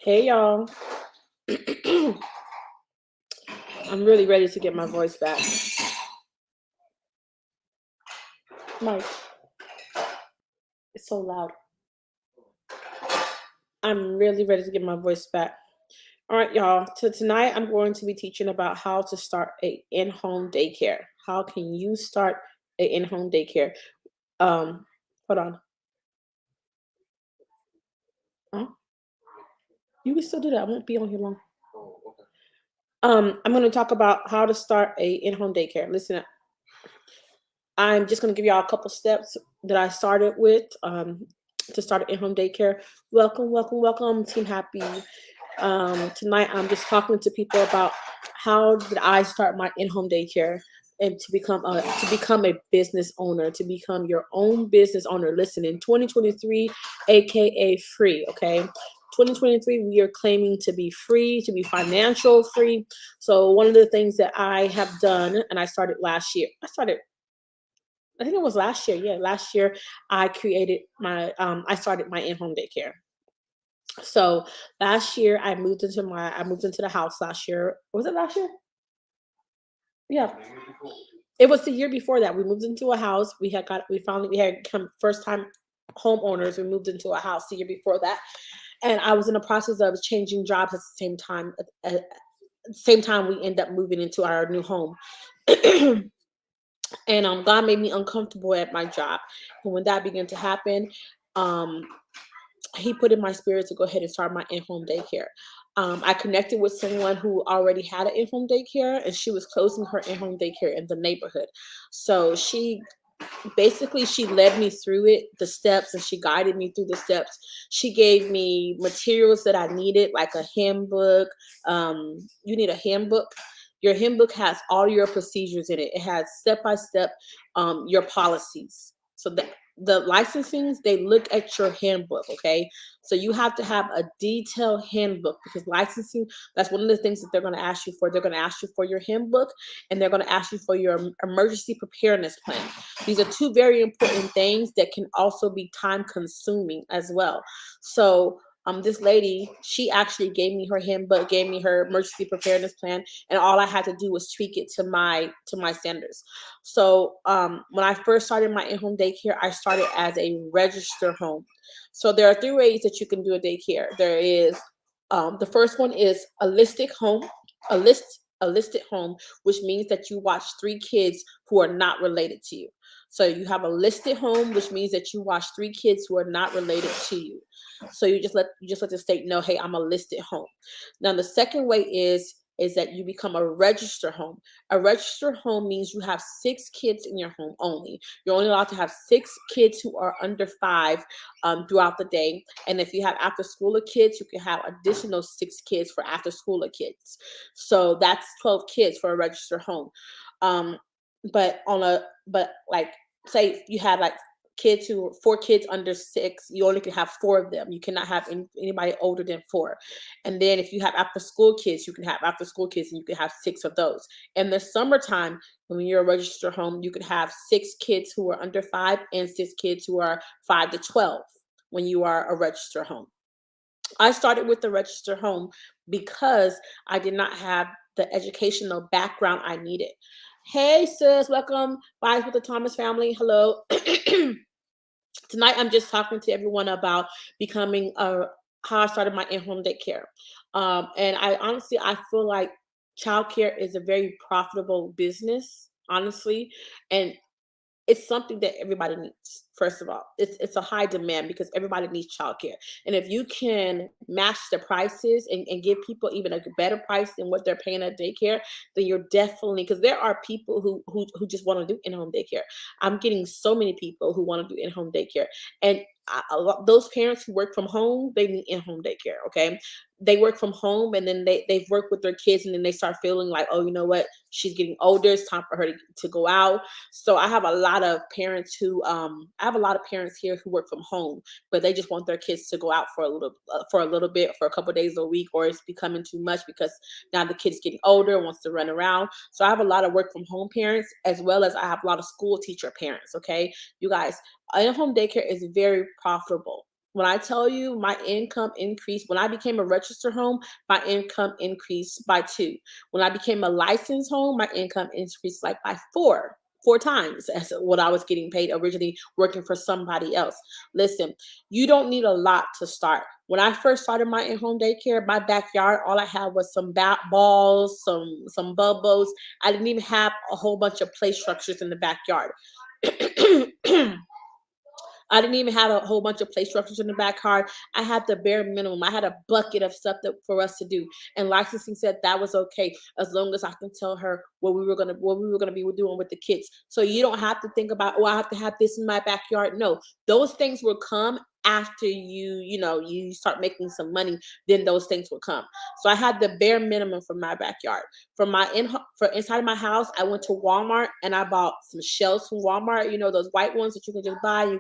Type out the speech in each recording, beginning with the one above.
Hey y'all. I'm really ready to get my voice back. Mike, it's so loud. I'm really ready to get my voice back. All right, y'all. So tonight I'm going to be teaching about how to start a in-home daycare. How can you start a in-home daycare? Um, Hold on. Huh? You can still do that. I won't be on here long. I'm going to talk about how to start a in-home daycare. Listen, I'm just going to give y'all a couple steps that I started with to start an in-home daycare. Welcome, welcome, welcome, Team Happy. Tonight, I'm just talking to people about how did I start my in-home daycare and to become a business owner, to become your own business owner. Listen, in 2023, aka free, okay. 2023, we are claiming to be free, to be financial free. So one of the things that I have done, and I started last year. I think it was last year. Yeah, last year I started my in-home daycare. So last year I moved into the house last year. Was it last year? Yeah. It was the year before that. We moved into a house. We had come first time homeowners. We moved into a house the year before that. And I was in the process of changing jobs at the same time. At the same time we end up moving into our new home. And God made me uncomfortable at my job. And when that began to happen, um, he put in my spirit to go ahead and start my in-home daycare. I connected with someone who already had an in-home daycare, and she was closing her in-home daycare in the neighborhood. So she led me through it, the steps, and she guided me through the steps. She gave me materials that I needed, like a handbook. You need a handbook. Your handbook has all your procedures in it. It has step by step your policies. So the licensings, they look at your handbook, okay? So you have to have a detailed handbook because licensing, that's one of the things that they're going to ask you for. They're going to ask you for your handbook, and they're going to ask you for your emergency preparedness plan. These are two very important things that can also be time consuming as well. So this lady, she actually gave me her handbook, gave me her emergency preparedness plan, and all I had to do was tweak it to my standards. So when I first started my in-home daycare, I started as a register home. So there are three ways that you can do a daycare. There is the first one is a listed home, a list a listed home, which means that you watch three kids who are not related to you. So you have a listed home, which means that you watch three kids who are not related to you. So you just let the state know, hey, I'm a listed home. Now the second way is that you become a register home. A register home means you have six kids in your home only. You're only allowed to have six kids who are under five throughout the day. And if you have after schooler kids, you can have additional six kids for after schooler kids. So that's 12 kids for a register home. Um, but like say you had like kids who four kids under six, you only can have four of them. You cannot have anybody older than four. And then if you have after school kids, you can have after school kids, and you can have six of those. In the summertime, when you're a registered home, you can have six kids who are under five and six kids who are 5 to 12 when you are a registered home. I started with the registered home because I did not have the educational background I needed. Hey sis, welcome. Bye with the Thomas family. Hello. Tonight I'm just talking to everyone about becoming a how I started my in-home daycare. And I feel like childcare is a very profitable business, honestly. And it's something that everybody needs. First of all, it's a high demand because everybody needs childcare. And if you can match the prices and give people even a better price than what they're paying at daycare, then you're definitely, because there are people who just want to do in-home daycare. I'm getting so many people who want to do in-home daycare, and those parents who work from home, they need in-home daycare. Okay, they work from home, and then they've worked with their kids, and then they start feeling like, oh, you know what, she's getting older, it's time for her to go out. So I have a lot of parents here who work from home, but they just want their kids to go out for a little bit, for a couple of days a week, or it's becoming too much because now the kid's getting older, wants to run around. So I have a lot of work from home parents, as well as I have a lot of school teacher parents. Okay, you guys, in-home daycare is very profitable. When I tell you my income increased, when I became a registered home, my income increased by two. When I became a licensed home, my income increased like by four times as what I was getting paid originally working for somebody else. Listen, you don't need a lot to start. When I first started my in-home daycare, my backyard, all I had was some bat balls, some bubbles. I didn't even have a whole bunch of play structures in the backyard. I didn't even have a whole bunch of play structures in the backyard. I had the bare minimum. I had a bucket of stuff for us to do, and licensing said that was okay as long as I can tell her what we were gonna be doing with the kids. So you don't have to think about, oh, I have to have this in my backyard. No, those things will come after you start making some money. Then those things will come. So I had the bare minimum for my backyard. For inside of my house, I went to Walmart and I bought some shelves from Walmart. You know those white ones that you can just buy.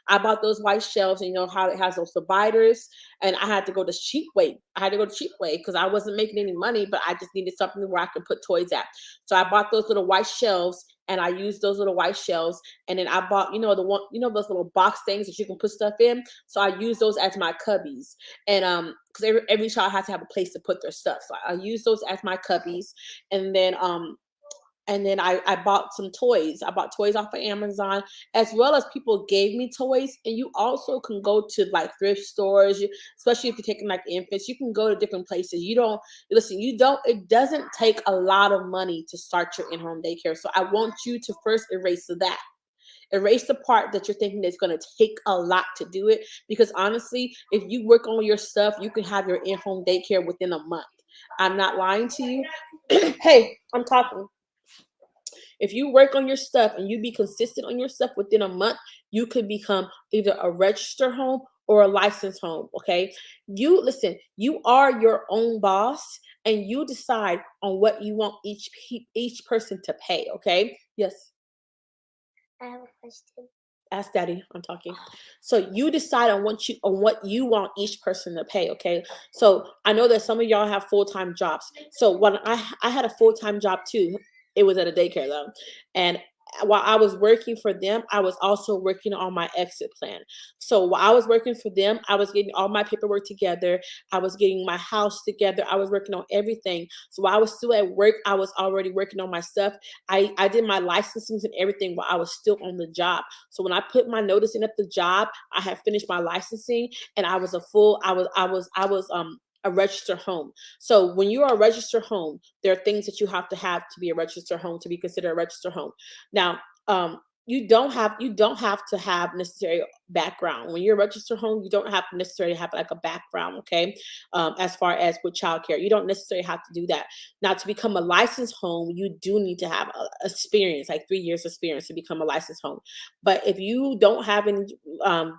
I bought those white shelves, and you know how it has those dividers. And I had to go the cheap way. I had to go the cheap way because I wasn't making any money, but I just needed something where I could put toys at. So I bought those little white shelves, and I used those little white shelves. And then I bought, those little box things that you can put stuff in. So I use those as my cubbies. And because every child has to have a place to put their stuff. So I use those as my cubbies. And then I bought some toys. I bought toys off of Amazon, as well as people gave me toys. And you also can go to like thrift stores, especially if you're taking like infants. You can go to different places. It doesn't take a lot of money to start your in-home daycare. So I want you to first erase that. Erase the part that you're thinking it's going to take a lot to do it. Because honestly, if you work on your stuff, you can have your in-home daycare within a month. I'm not lying to you. Hey, I'm talking. If you work on your stuff and you be consistent on your stuff within a month, you could become either a registered home or a licensed home. Okay. You are your own boss, and you decide on what you want each person to pay. Okay. Yes. I have a question. Ask daddy. I'm talking. So you decide on what you want each person to pay. Okay. So I know that some of y'all have full-time jobs. So when I had a full-time job too. It was at a daycare though. And while I was working for them, I was also working on my exit plan. So while I was working for them, I was getting all my paperwork together. I was getting my house together. I was working on everything. So while I was still at work, I was already working on my stuff. I did my licensings and everything while I was still on the job. So when I put my notice in at the job, I had finished my licensing, and I was a registered home. So when you are a registered home, there are things that you have to be a registered home to be considered a registered home. Now, you don't have to have necessary background. When you're a registered home, you don't have to necessarily have like a background, okay? As far as with childcare, you don't necessarily have to do that. Now, to become a licensed home, you do need to have experience, like 3 years experience to become a licensed home. But if you don't have any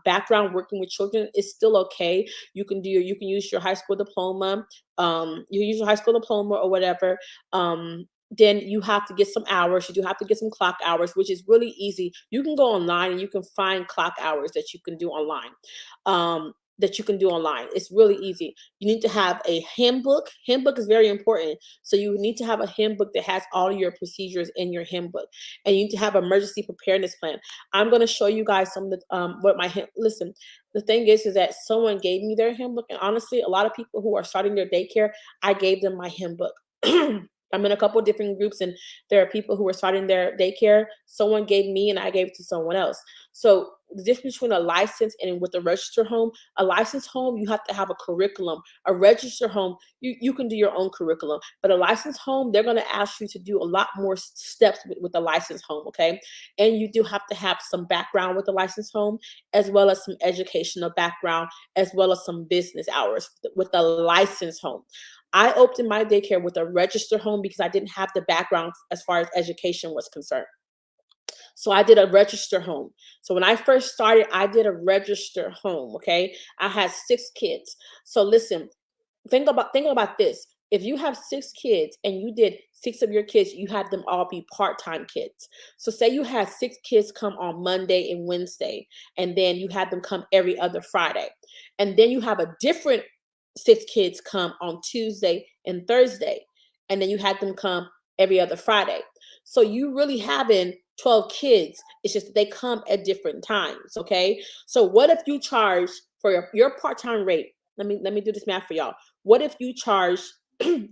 background working with children, it's still okay. You can use your high school diploma. You can use your high school diploma or whatever. Then you have to get some hours. You do have to get some clock hours, which is really easy. You can go online and you can find clock hours that you can do online. It's really easy. You need to have a handbook. Handbook is very important. So you need to have a handbook that has all your procedures in your handbook, and you need to have emergency preparedness plan. I'm going to show you guys some of the what my listen. The thing is that someone gave me their handbook, and honestly, a lot of people who are starting their daycare, I gave them my handbook. I'm in a couple of different groups, and there are people who are starting their daycare. Someone gave me, and I gave it to someone else. So the difference between a license and with a registered home, a licensed home, you have to have a curriculum. A registered home, you can do your own curriculum. But a licensed home, they're going to ask you to do a lot more steps with a licensed home, okay? And you do have to have some background with a licensed home, as well as some educational background, as well as some business hours with a licensed home. I opened my daycare with a registered home because I didn't have the background as far as education was concerned. So I did a registered home. So when I first started, I did a registered home. Okay. I had 6 kids. So listen, think about this. If you have 6 kids and you did 6 of your kids, you had them all be part-time kids. So say you had 6 kids come on Monday and Wednesday, and then you had them come every other Friday. And then you have a different 6 kids come on Tuesday and Thursday. And then you had them come every other Friday. So you really having 12 kids. It's just that they come at different times. Okay. So what if you charge for your part-time rate. Let me do this math for y'all. What if you charge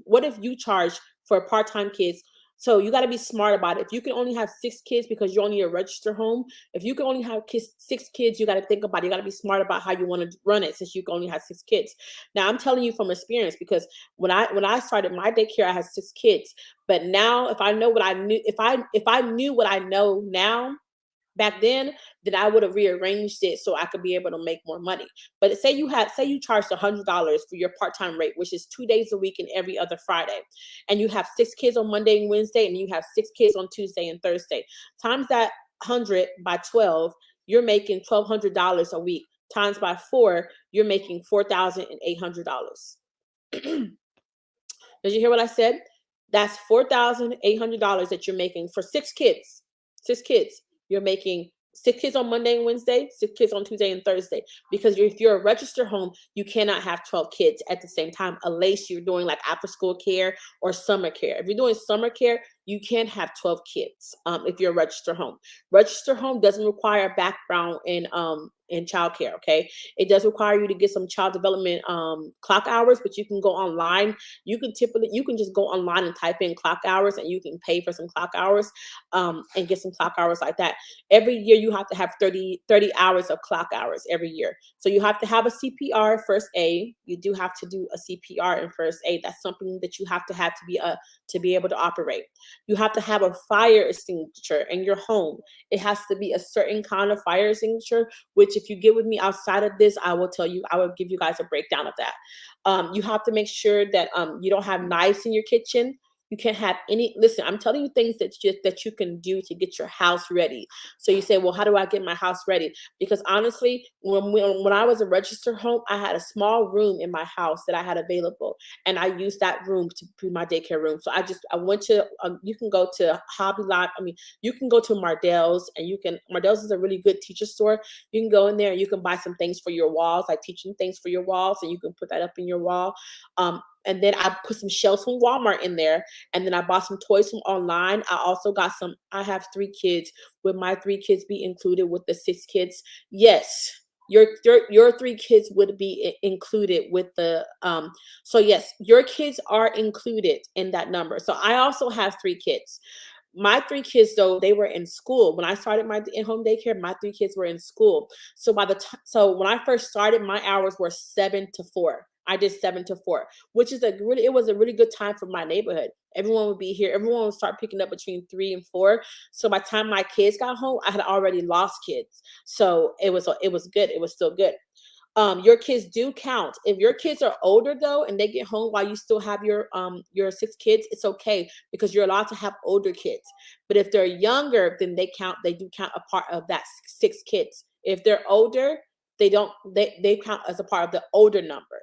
what if you charge for part-time kids? So you got to be smart about it. If you can only have 6 kids because you only a register home, if you can only have 6 kids, you got to think about it. You got to be smart about how you want to run it since you can only have 6 kids. Now I'm telling you from experience because when I started my daycare, I had 6 kids. But now if I know what I knew, if I knew what I know now, back then I would have rearranged it so I could be able to make more money. But say you charged $100 for your part-time rate, which is 2 days a week and every other Friday, and you have 6 kids on Monday and Wednesday, and you have 6 kids on Tuesday and Thursday. Times that 100 by 12, you're making $1,200 a week. Times by 4, you're making $4,800. Did you hear what I said? That's $4,800 that you're making for 6 kids. 6 kids. You're making 6 kids on Monday and Wednesday, 6 kids on Tuesday and Thursday. Because if you're a registered home, you cannot have 12 kids at the same time unless you're doing like after school care or summer care. If you're doing summer care, you can't have 12 kids if you're a registered home. Registered home doesn't require a background in childcare. Okay, it does require you to get some child development clock hours, but you can go online. You can just go online and type in clock hours, and you can pay for some clock hours and get some clock hours like that. Every year you have to have 30 hours of clock hours every year. So you have to have a CPR, first aid. You do have to do a CPR and first aid. That's something that you have to be able to operate. You have to have a fire extinguisher in your home. It has to be a certain kind of fire extinguisher, which if you get with me outside of this, I will give you guys a breakdown of that. You have to make sure that you don't have knives in your kitchen. You can't have any. Listen, I'm telling you things that you can do to get your house ready. So you say, well, how do I get my house ready? Because honestly, when I was a registered home, I had a small room in my house that I had available, and I used that room to be my daycare room. So I went to. You can go to Hobby Lobby. I mean, you can go to Mardell's, and Mardell's is a really good teacher store. You can go in there and you can buy some things for your walls, like teaching things for your walls, and you can put that up in your wall. And then I put some shelves from Walmart in there, and then I bought some toys from online. I also got some. I have 3 kids. Would my 3 kids be included with the 6 kids? Yes. Your 3 kids would be included with the so yes, your kids are included in that number. So I also have 3 kids. My 3 kids, though, they were in school when I started my in-home daycare. My 3 kids were in school. So so when I first started, my hours were 7 to 4. I did 7 to 4, which is it was a really good time for my neighborhood. Everyone would be here. Everyone would start picking up between 3 and 4. So by the time my kids got home, I had already lost kids. So it was good. It was still good. Your kids do count. If your kids are older though and they get home while you still have your 6 kids, it's okay because you're allowed to have older kids. But if they're younger, then they do count a part of that 6 kids. If they're older, they don't they count as a part of the older number.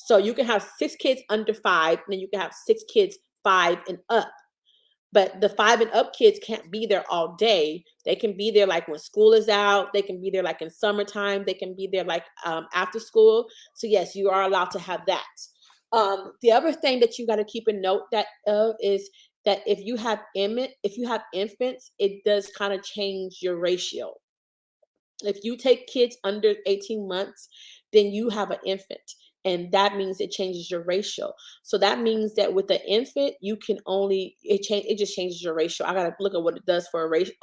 So you can have 6 kids under 5, and then you can have 6 kids 5 and up. But the 5 and up kids can't be there all day. They can be there like when school is out. They can be there like in summertime. They can be there like after school. So yes, you are allowed to have that. The other thing that you got to keep a note that of is that if you have infants, it does kind of change your ratio. If you take kids under 18 months, then you have an infant. And that means it changes your ratio. So that means that with the infant, you can only it just changes your ratio. I gotta look at what it does for a ratio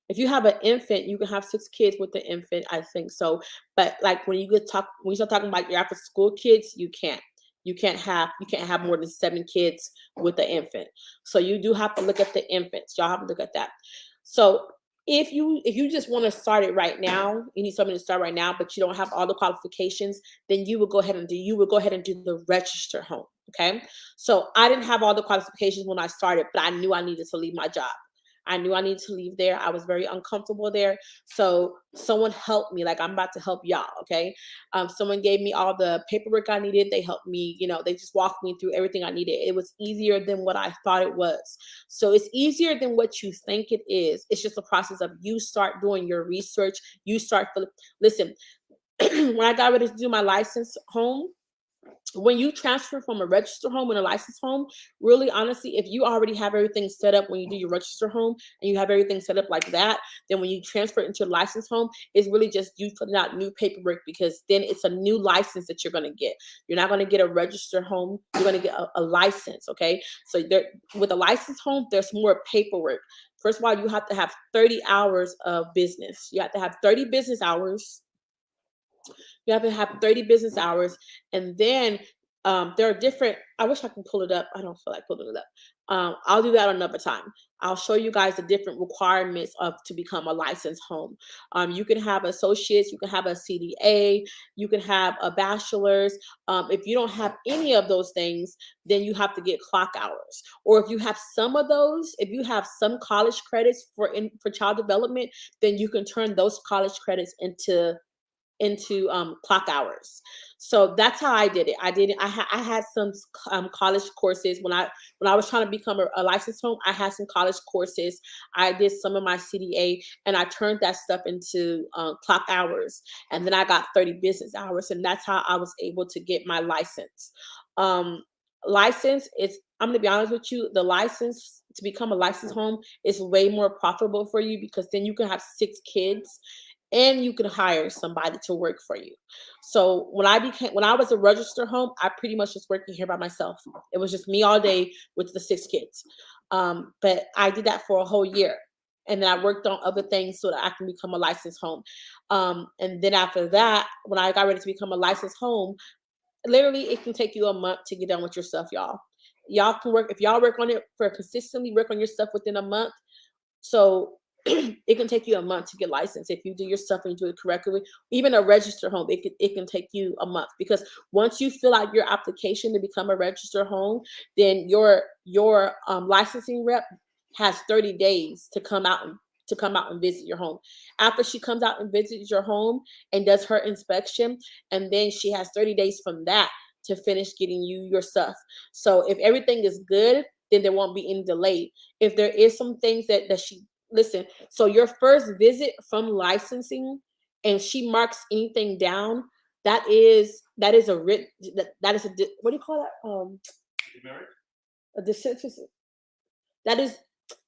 if you have an infant, you can have 6 kids with the infant, I think so. But like when you start talking about your after school kids, you can't. You can't have more than 7 kids with the infant. So you do have to look at the infants. Y'all have to look at that. So if you just want to start it right now, you need something to start right now, but you don't have all the qualifications, then you would go ahead and do the register home. Okay. So I didn't have all the qualifications when I started, but I knew I needed to leave my job. I knew I needed to leave there. I was very uncomfortable there. So someone helped me, like I'm about to help y'all. Okay. Someone gave me all the paperwork I needed. They helped me, they just walked me through everything I needed. It was easier than what I thought it was. So it's easier than what you think it is. It's just a process of you start doing your research. Listen, when I got ready to do my license home, when you transfer from a registered home and a licensed home, really honestly, if you already have everything set up when you do your registered home and you have everything set up like that, then when you transfer into a licensed home, it's really just you filling out new paperwork, because then it's a new license that you're going to get. You're not going to get a registered home, you're going to get a license. Okay, so there, with a licensed home, there's more paperwork. First of all, you have to have 30 hours of business. You have to have 30 business hours. You have to have 30 business hours. And then there are different, I wish I can pull it up. I don't feel like pulling it up. I'll do that another time. I'll show you guys the different requirements of to become a licensed home. You can have associates, you can have a CDA, you can have a bachelor's. If you don't have any of those things, then you have to get clock hours. Or if you have some of those, if you have some college credits for child development, then you can turn those college credits into clock hours. So that's how I did it. I had some college courses when I was trying to become a licensed home. I had some college courses. I did some of my CDA, and I turned that stuff into clock hours. And then I got 30 business hours, and that's how I was able to get my license. Um, license is, I'm gonna be honest with you, the license to become a licensed home is way more profitable for you, because then you can have 6 kids and you can hire somebody to work for you. So when I was a registered home, I pretty much was working here by myself. It was just me all day with the 6 kids. But I did that for a whole year. And then I worked on other things so that I can become a licensed home. And then after that, when I got ready to become a licensed home, literally it can take you a month to get done with your stuff, y'all. Y'all can work, if y'all work on it for consistently work on your stuff within a month. So it can take you a month to get licensed if you do your stuff and you do it correctly. Even a registered home, it can take you a month, because once you fill out your application to become a registered home, then your licensing rep has 30 days to come out and visit your home. After she comes out and visits your home and does her inspection, and then she has 30 days from that to finish getting you your stuff. So if everything is good, then there won't be any delay. If there is some things that she, listen, so your first visit from licensing and she marks anything down, that is a written, that is a what do you call that? A decision. That is,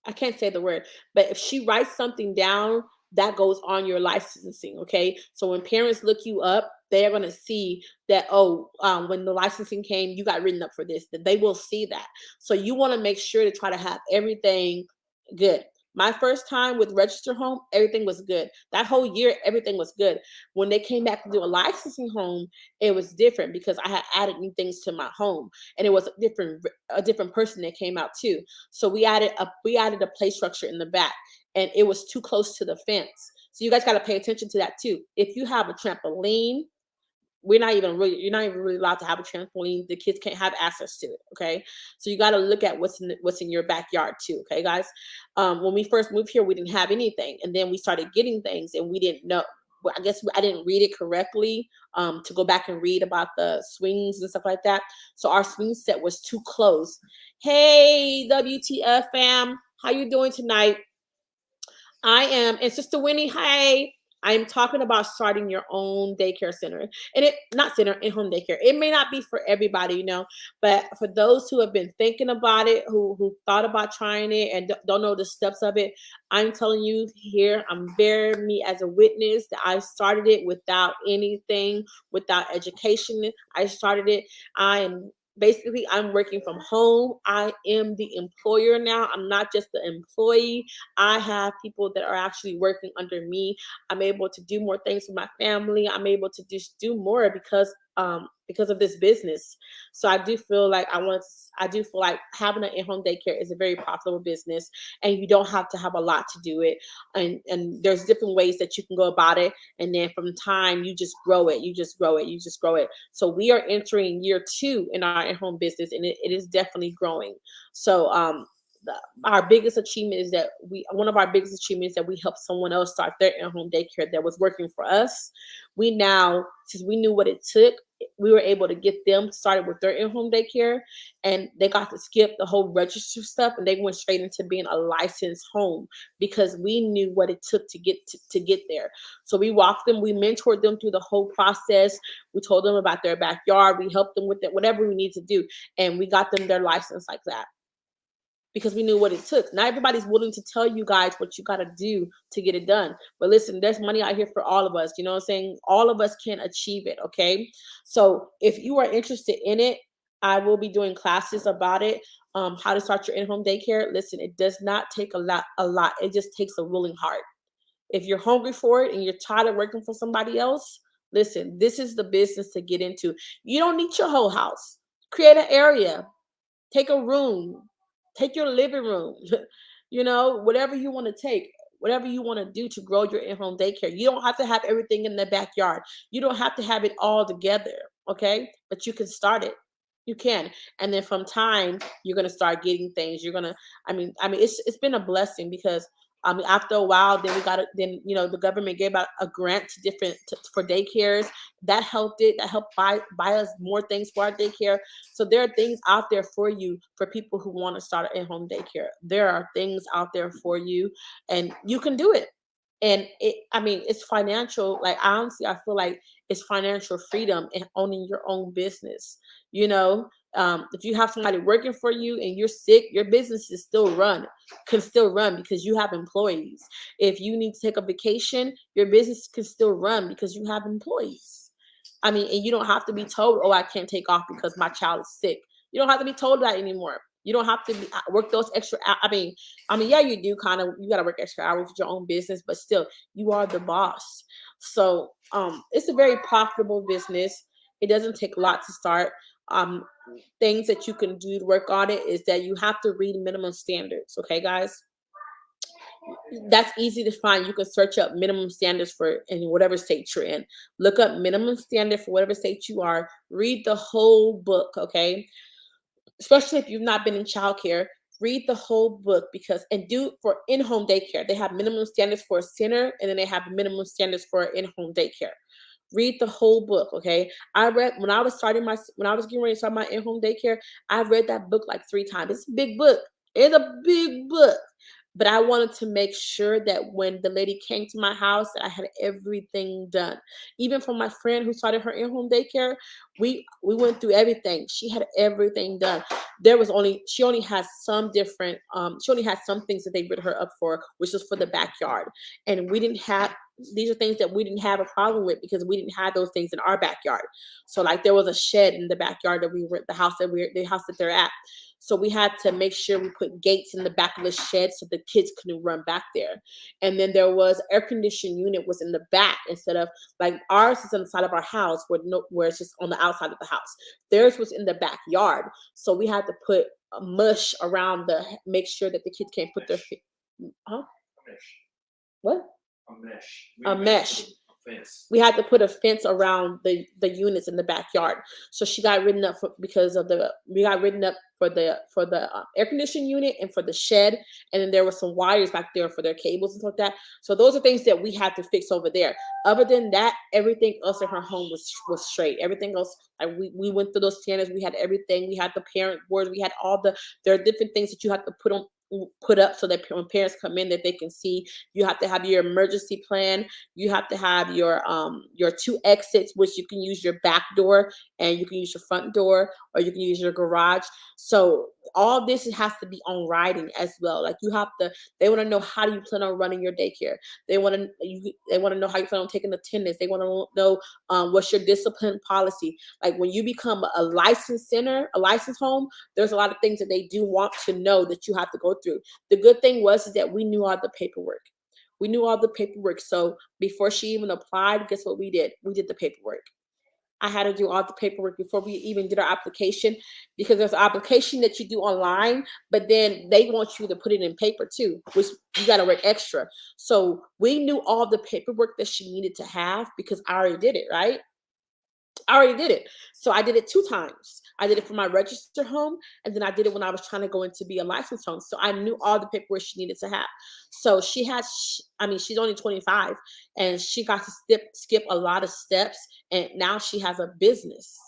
I can't say the word, but if she writes something down, that goes on your licensing. Okay, so when parents look you up, they're going to see that, oh, when the licensing came, you got written up for this. That they will see that. So you want to make sure to try to have everything good. My first time with register home, everything was good. That whole year, everything was good. When they came back to do a licensing home, it was different, because I had added new things to my home, and it was a different person that came out too. So we added a play structure in the back, and it was too close to the fence. So you guys got to pay attention to that too. If you have a trampoline, you're not even really allowed to have a trampoline. The kids can't have access to it. Okay, so you got to look at what's in your backyard too. Okay, guys. When we first moved here, we didn't have anything, and then we started getting things, and we didn't know. Well, I guess I didn't read it correctly, to go back and read about the swings and stuff like that. So our swing set was too close. Hey, WTF fam, how you doing tonight? I am, and Sister Winnie, hi. I'm talking about starting your own daycare center, and it not center in home daycare. It may not be for everybody, but for those who have been thinking about it, who thought about trying it and don't know the steps of it, I'm telling you here, I'm bearing me as a witness that I started it without anything, without education. I started it. I'm working from home. I am the employer now. I'm not just the employee. I have people that are actually working under me. I'm able to do more things for my family. I'm able to just do more because of this business. So I do feel like having an in-home daycare is a very profitable business, and you don't have to have a lot to do it. And there's different ways that you can go about it. And then from time, you just grow it. You just grow it. You just grow it. So we are entering year 2 in our in-home business, and it is definitely growing. So our biggest achievement is that one of our biggest achievements is that we helped someone else start their in-home daycare that was working for us. We now, since we knew what it took, we were able to get them started with their in-home daycare, and they got to skip the whole register stuff, and they went straight into being a licensed home because we knew what it took to get there. So we walked them, we mentored them through the whole process. We told them about their backyard, we helped them with it, whatever we need to do, and we got them their license like that because we knew what it took. Not everybody's willing to tell you guys what you got to do to get it done. But listen, there's money out here for all of us. You know what I'm saying? All of us can achieve it. Okay. So if you are interested in it, I will be doing classes about it. How to start your in-home daycare. Listen, it does not take a lot. It just takes a willing heart. If you're hungry for it and you're tired of working for somebody else, listen, this is the business to get into. You don't need your whole house. Create an area, take a room, take your living room, whatever you want to take, whatever you want to do to grow your in-home daycare. You don't have to have everything in the backyard. You don't have to have it all together, okay? But you can start it. You can. And then from time, you're going to start getting things. You're going to it's been a blessing because after a while, then we got it. Then the government gave out a grant to for daycares. That helped it. That helped buy us more things for our daycare. So there are things out there for you for people who want to start an in-home daycare. There are things out there for you, and you can do it. And it's financial. Like honestly, I feel like it's financial freedom and owning your own business. You know, if you have somebody working for you and you're sick, your business is can still run because you have employees. If you need to take a vacation, your business can still run because you have employees. And you don't have to be told, oh, I can't take off because my child is sick. You don't have to be told that anymore. You don't have to work those extra. Yeah, you do kind of. You got to work extra hours with your own business, but still, you are the boss. So, it's a very profitable business. It doesn't take a lot to start. Um, Things that you can do to work on it is that you have to read minimum standards. Okay, guys, that's easy to find. You can search up minimum standards for in whatever state you're in. Look up minimum standard for whatever state you are. Read the whole book. Okay, especially if you've not been in childcare, read the whole book and do for in-home daycare. They have minimum standards for a center, and then they have minimum standards for in-home daycare. Read the whole book, okay? I read when I was getting ready to start my in-home daycare. I read that book like 3 times. It's a big book. It's a big book. But I wanted to make sure that when the lady came to my house, that I had everything done. Even for my friend who started her in-home daycare, we went through everything. She had everything done. She only has some different she only has some things that they rid her up for, which is for the backyard. And we didn't have these are things that we didn't have a problem with because we didn't have those things in our backyard. So like there was a shed in the backyard that we were the house that they're at. So we had to make sure we put gates in the back of the shed so the kids couldn't run back there. And then there was air conditioning unit was in the back instead of like ours is on the side of our house where it's just on the outside of the house. Theirs was in the backyard. So we had to put a mush around make sure that the kids can't put their feet. Huh? What? A mesh. Fence. We had to put a fence around the units in the backyard. So she got written up we got written up for the air conditioning unit and for the shed, and then there were some wires back there for their cables and stuff like that. So those are things that we had to fix over there. Other than that, everything else in her home was straight. Everything else, like we went through those standards. We had everything. We had the parent board. We had there are different things that you have to put up so that when parents come in that they can see. You have to have your emergency plan. You have to have your 2 exits, which you can use your back door and you can use your front door, or you can use your garage. So all this has to be on writing as well. Like they want to know, how do you plan on running your daycare? They want to know how you plan on taking attendance. They want to know what's your discipline policy. Like when you become a licensed center, a licensed home, there's a lot of things that they do want to know that you have to go through. The good thing is that we knew all the paperwork. We knew all the paperwork. So before she even applied, guess what we did? We did the paperwork. I had to do all the paperwork before we even did our application, because there's an application that you do online, but then they want you to put it in paper too, which you got to work extra. So we knew all the paperwork that she needed to have because I already did it, right? I already did it. So I did it 2 times. I did it for my registered home, and then I did it when I was trying to go in to be a licensed home. So I knew all the paperwork she needed to have. So she had, I mean, she's only 25, and she got to skip a lot of steps, and now she has a business.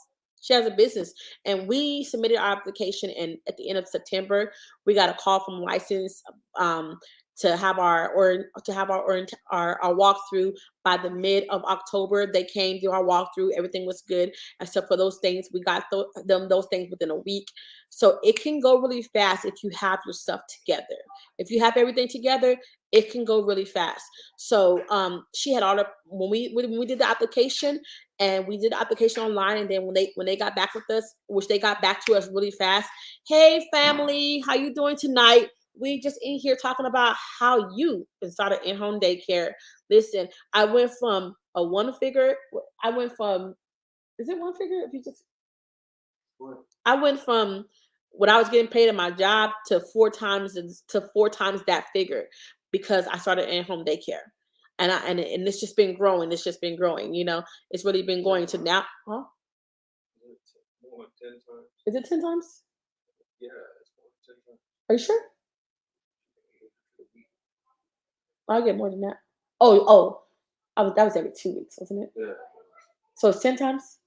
She has a business, and we submitted our application, and at the end of September, we got a call from license um, to have our walkthrough by the mid of October. They came through our walkthrough. Everything was good except for those things. We got them those things within a week. So it can go really fast if you have your stuff together. If you have everything together, it can go really fast. So she had all the when we did the application, and we did the application online, and then when they got back with us, which they got back to us really fast. Hey family, how you doing tonight? We just in here talking about how you can start an in-home daycare. Listen, I went from a one figure. I went from, is it one figure? If you just, I went from what I was getting paid at my job to four times that figure because I started in-home daycare, and it's just been growing. It's just been growing. It's really been going to now. Huh? Is it 10 times? Are you sure? I'll get more than that. Oh, that was every 2 weeks, wasn't it? So it's 10 times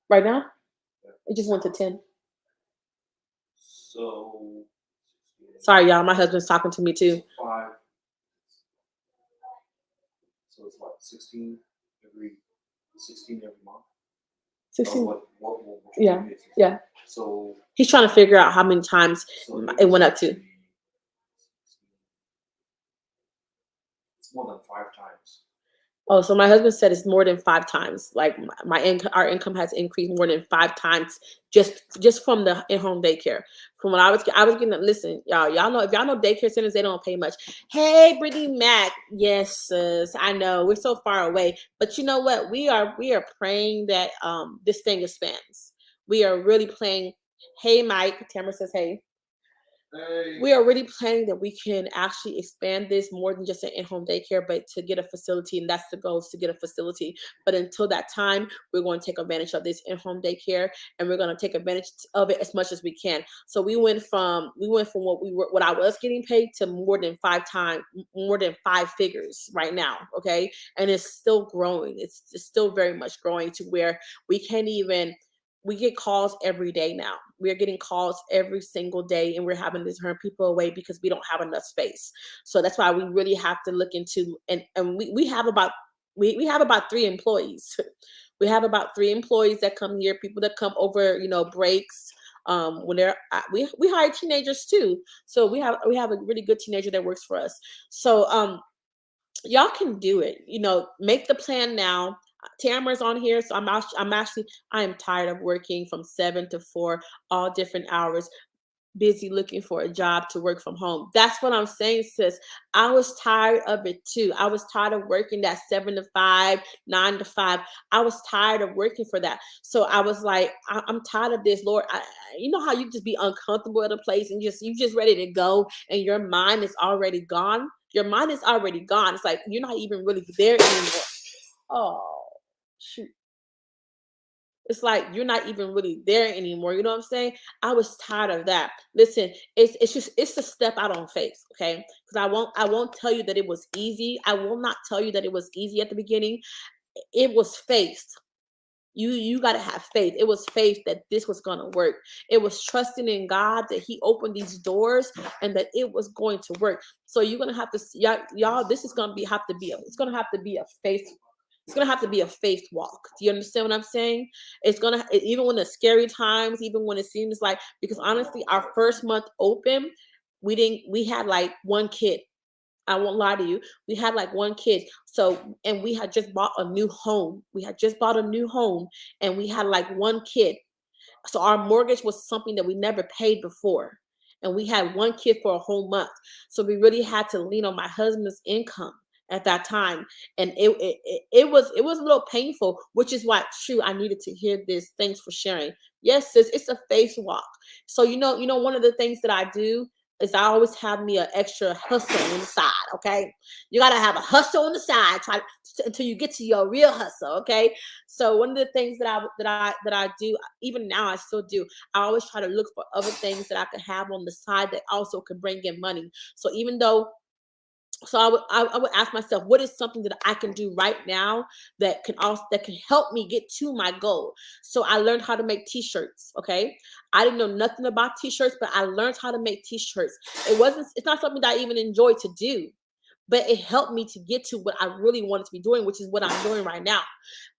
right now. It just went to 10. Sorry, y'all. My husband's talking to me too. Sixteen. Yeah, yeah. He's trying to figure out how many times it went up to. Oh, so my husband said it's more than 5 times. Like my income, our income has increased more than 5 times just from the in-home daycare. From when I was getting. Listen, y'all know if y'all know daycare centers, they don't pay much. Hey, Brittany Mac, yes, sis, I know we're so far away, but you know what? We are praying that this thing expands. We are really praying. Hey, Mike. Tamara says, hey. We are really planning that we can actually expand this more than just an in-home daycare, but to get a facility, and that's the goal, is to get a facility. But until that time, we're going to take advantage of this in-home daycare, and we're going to take advantage of it as much as we can. So we went from what I was getting paid to more than 5 figures right now. Okay, and it's still growing. It's still very much growing to where we can't even we get calls every day now. We're getting calls every single day, and we're having to turn people away because we don't have enough space. So that's why we really have to look into, and we have about we have about 3 employees. We have about 3 employees that come here, people that come over, breaks. When they're we hire teenagers too. So we have a really good teenager that works for us. So y'all can do it. Make the plan now. Tamara's on here, so I am tired of working from 7 to 4, all different hours, busy looking for a job to work from home. That's what I'm saying, sis. I was tired of it too. I was tired of working that 7 to 5, 9 to 5. I was tired of working for that. So I was like, I'm tired of this, Lord. You know how you just be uncomfortable at a place and you just ready to go, and your mind is already gone. Your mind is already gone. It's like you're not even really there anymore. Oh, shoot. It's like you're not even really there anymore. You know what I'm saying? I was tired of that. Listen, it's a step out on faith, okay? Because I won't tell you that it was easy. I will not tell you that it was easy at the beginning. It was faith. You got to have faith. It was faith that this was going to work. It was trusting in God that he opened these doors and that it was going to work. So you're going to have to y'all this is going to it's going to have to be a faith. It's going to have to be a faith walk. Do you understand what I'm saying? It's going to, even when it's scary times, even when it seems like, because honestly, our first month open, we had like 1 kid. I won't lie to you. We had like 1 kid. So, and we had just bought a new home. We had just bought a new home, and we had like 1 kid. So our mortgage was something that we never paid before. And we had 1 kid for a whole month. So we really had to lean on my husband's income at that time. And it was a little painful, which is why, true, I needed to hear this. Thanks for sharing. Yes, sis, it's a faith walk. So one of the things that I do, is I always have me an extra hustle on the side. Okay, you gotta have a hustle on the side, until you get to your real hustle. Okay, so one of the things that I do, even now I still do. I always try to look for other things that I can have on the side that also can bring in money. So even though I would ask myself, what is something that I can do right now that can help me get to my goal. So I learned how to make t-shirts. Okay, I didn't know nothing about t-shirts, but I learned how to make t-shirts. It's not something that I even enjoy to do, but it helped me to get to what I really wanted to be doing, which is what I'm doing right now.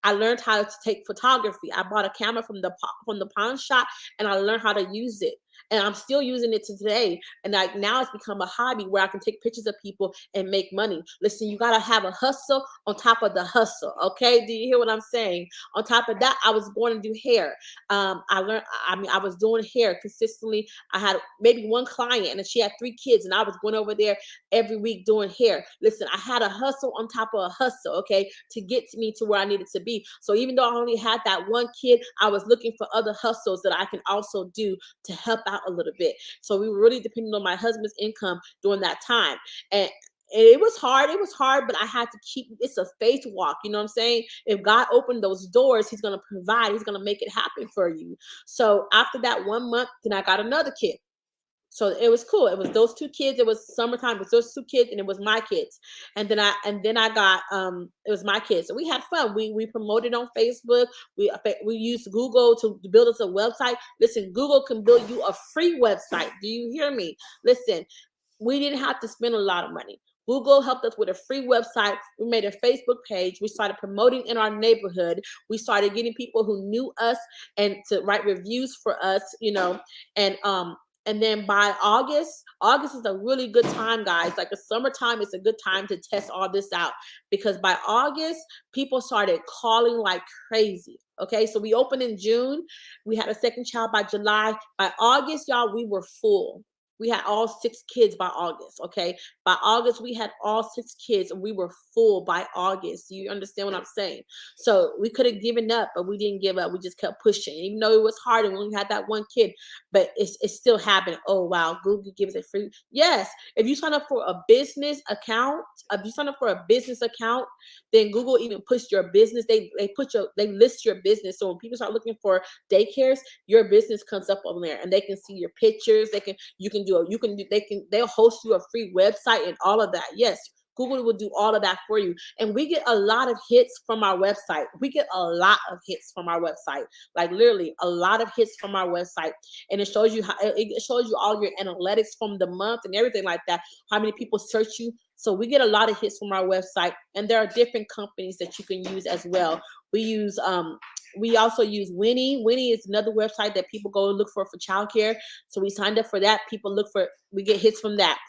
I learned how to take photography. I bought a camera from the pawn shop, and I learned how to use it. And I'm still using it to today. And like now it's become a hobby where I can take pictures of people and make money. Listen, you gotta have a hustle on top of the hustle. Okay. Do you hear what I'm saying? On top of that, I was going to do hair. I was doing hair consistently. I had maybe one client and she had 3 kids, and I was going over there every week doing hair. Listen, I had a hustle on top of a hustle, okay, to get me to where I needed to be. So even though I only had that one kid, I was looking for other hustles that I can also do to help out a little bit. So we were really depending on my husband's income during that time. And it was hard. It was hard, but I had to keep it's a faith walk. You know what I'm saying? If God opened those doors, He's gonna provide, He's gonna make it happen for you. So after that 1 month, then I got another kid. So it was cool. It was those 2 kids. It was summertime. It was those 2 kids, and it was my kids. And then I got it was my kids. So we had fun. We promoted on Facebook. We used Google to build us a website. Listen, Google can build you a free website. Do you hear me? Listen, we didn't have to spend a lot of money. Google helped us with a free website. We made a Facebook page. We started promoting in our neighborhood. We started getting people who knew us and to write reviews for us, and then by August is a really good time, guys. Like the summertime is a good time to test all this out, because by August, people started calling like crazy. Okay, so we opened in June. We had a second child by July. By August, y'all, we were full. We had all 6 kids by August. Okay, by August, we had all 6 kids, and we were full by August. You understand what I'm saying? So we could have given up, but we didn't give up. We just kept pushing, even though it was hard, and we only had that one kid, but it's still happening. Oh wow, Google gives it free. Yes, if you sign up for a business account, then Google even puts your business. They list your business. So when people start looking for daycares, your business comes up on there, and they can see your pictures. They'll host you a free website and all of that. Yes, Google will do all of that for you. And we get a lot of hits from our website. We get a lot of hits from our website, like literally a lot of hits from our website. And it shows you it shows you all your analytics from the month and everything like that, how many people search you. So we get a lot of hits from our website. And there are different companies that you can use as well. We also use Winnie. Winnie is another website that people go look for childcare. So we signed up for that. We get hits from that.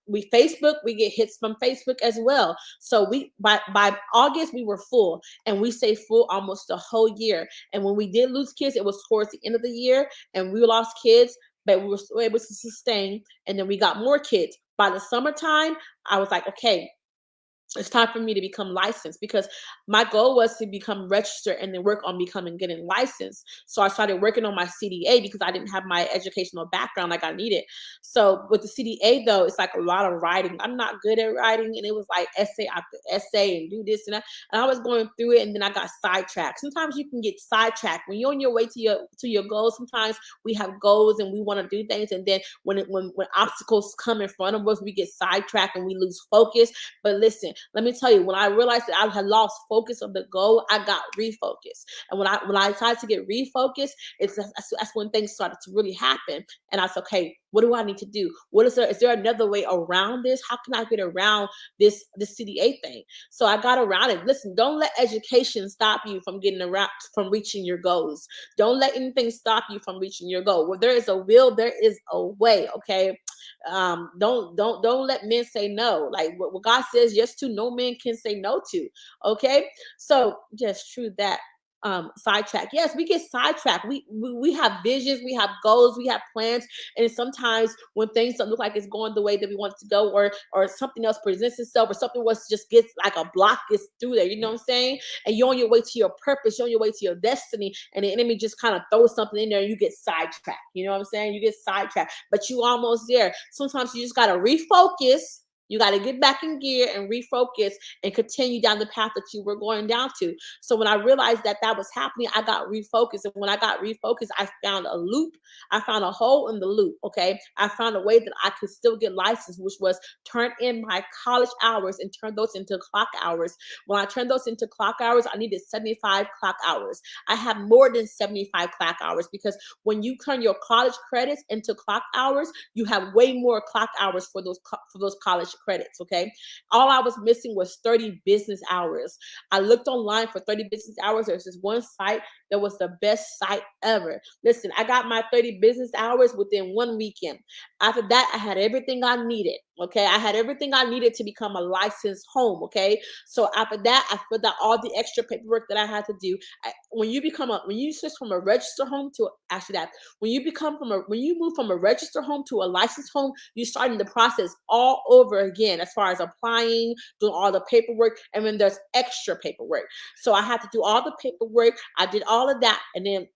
We get hits from Facebook as well. So by August we were full, and we stayed full almost the whole year. And when we did lose kids, it was towards the end of the year, and we lost kids, but we were still able to sustain. And then we got more kids. By the summertime, I was like, okay, it's time for me to become licensed, because my goal was to become registered and then work on getting licensed. So I started working on my CDA because I didn't have my educational background like I needed. So with the CDA though, it's like a lot of writing. I'm not good at writing, and it was like essay after essay and do this and that. And I was going through it, and then I got sidetracked. Sometimes you can get sidetracked when you're on your way to your goals. Sometimes we have goals and we want to do things, and then when obstacles come in front of us, we get sidetracked and we lose focus. But listen, let me tell you, when I realized that I had lost focus of the goal, I got refocused. And when I decided to get refocused, that's when things started to really happen. And I said, okay, what do I need to do? Is there another way around this? How can I get around this CDA thing? So I got around it. Listen, don't let education stop you from from reaching your goals. Don't let anything stop you from reaching your goal. Where there is a will, there is a way. Okay. Don't let men say no. Like what God says yes to, no man can say no to. Okay. So just true that. sidetracked. Yes, we get sidetracked. We have visions, we have goals, we have plans, and sometimes when things don't look like it's going the way that we want it to go, or something else presents itself, or something was just gets like a block gets through there. You know what I'm saying? And you're on your way to your purpose, you're on your way to your destiny, and the enemy just kind of throws something in there, and you get sidetracked. You know what I'm saying? You get sidetracked, but you almost there. Sometimes you just gotta refocus. You got to get back in gear and refocus and continue down the path that you were going down to. So when I realized that that was happening, I got refocused. And when I got refocused, I found a loop. I found a hole in the loop. Okay. I found a way that I could still get licensed, which was turn in my college hours and turn those into clock hours. When I turned those into clock hours, I needed 75 clock hours. I have more than 75 clock hours because when you turn your college credits into clock hours, you have way more clock hours for those college credits. Okay, all I was missing was 30 business hours. I looked online for 30 business hours. There's this one site that was the best site ever. Listen, I got my 30 business hours within one weekend. After that, I had everything I needed. Okay, I had everything I needed to become a licensed home. Okay, so after that, I filled out all the extra paperwork that I had to do. When you switch from a registered home to actually that when you move from a registered home to a licensed home, you're starting the process all over again as far as applying, doing all the paperwork, and then there's extra paperwork. So I had to do all the paperwork. I did all of that, and then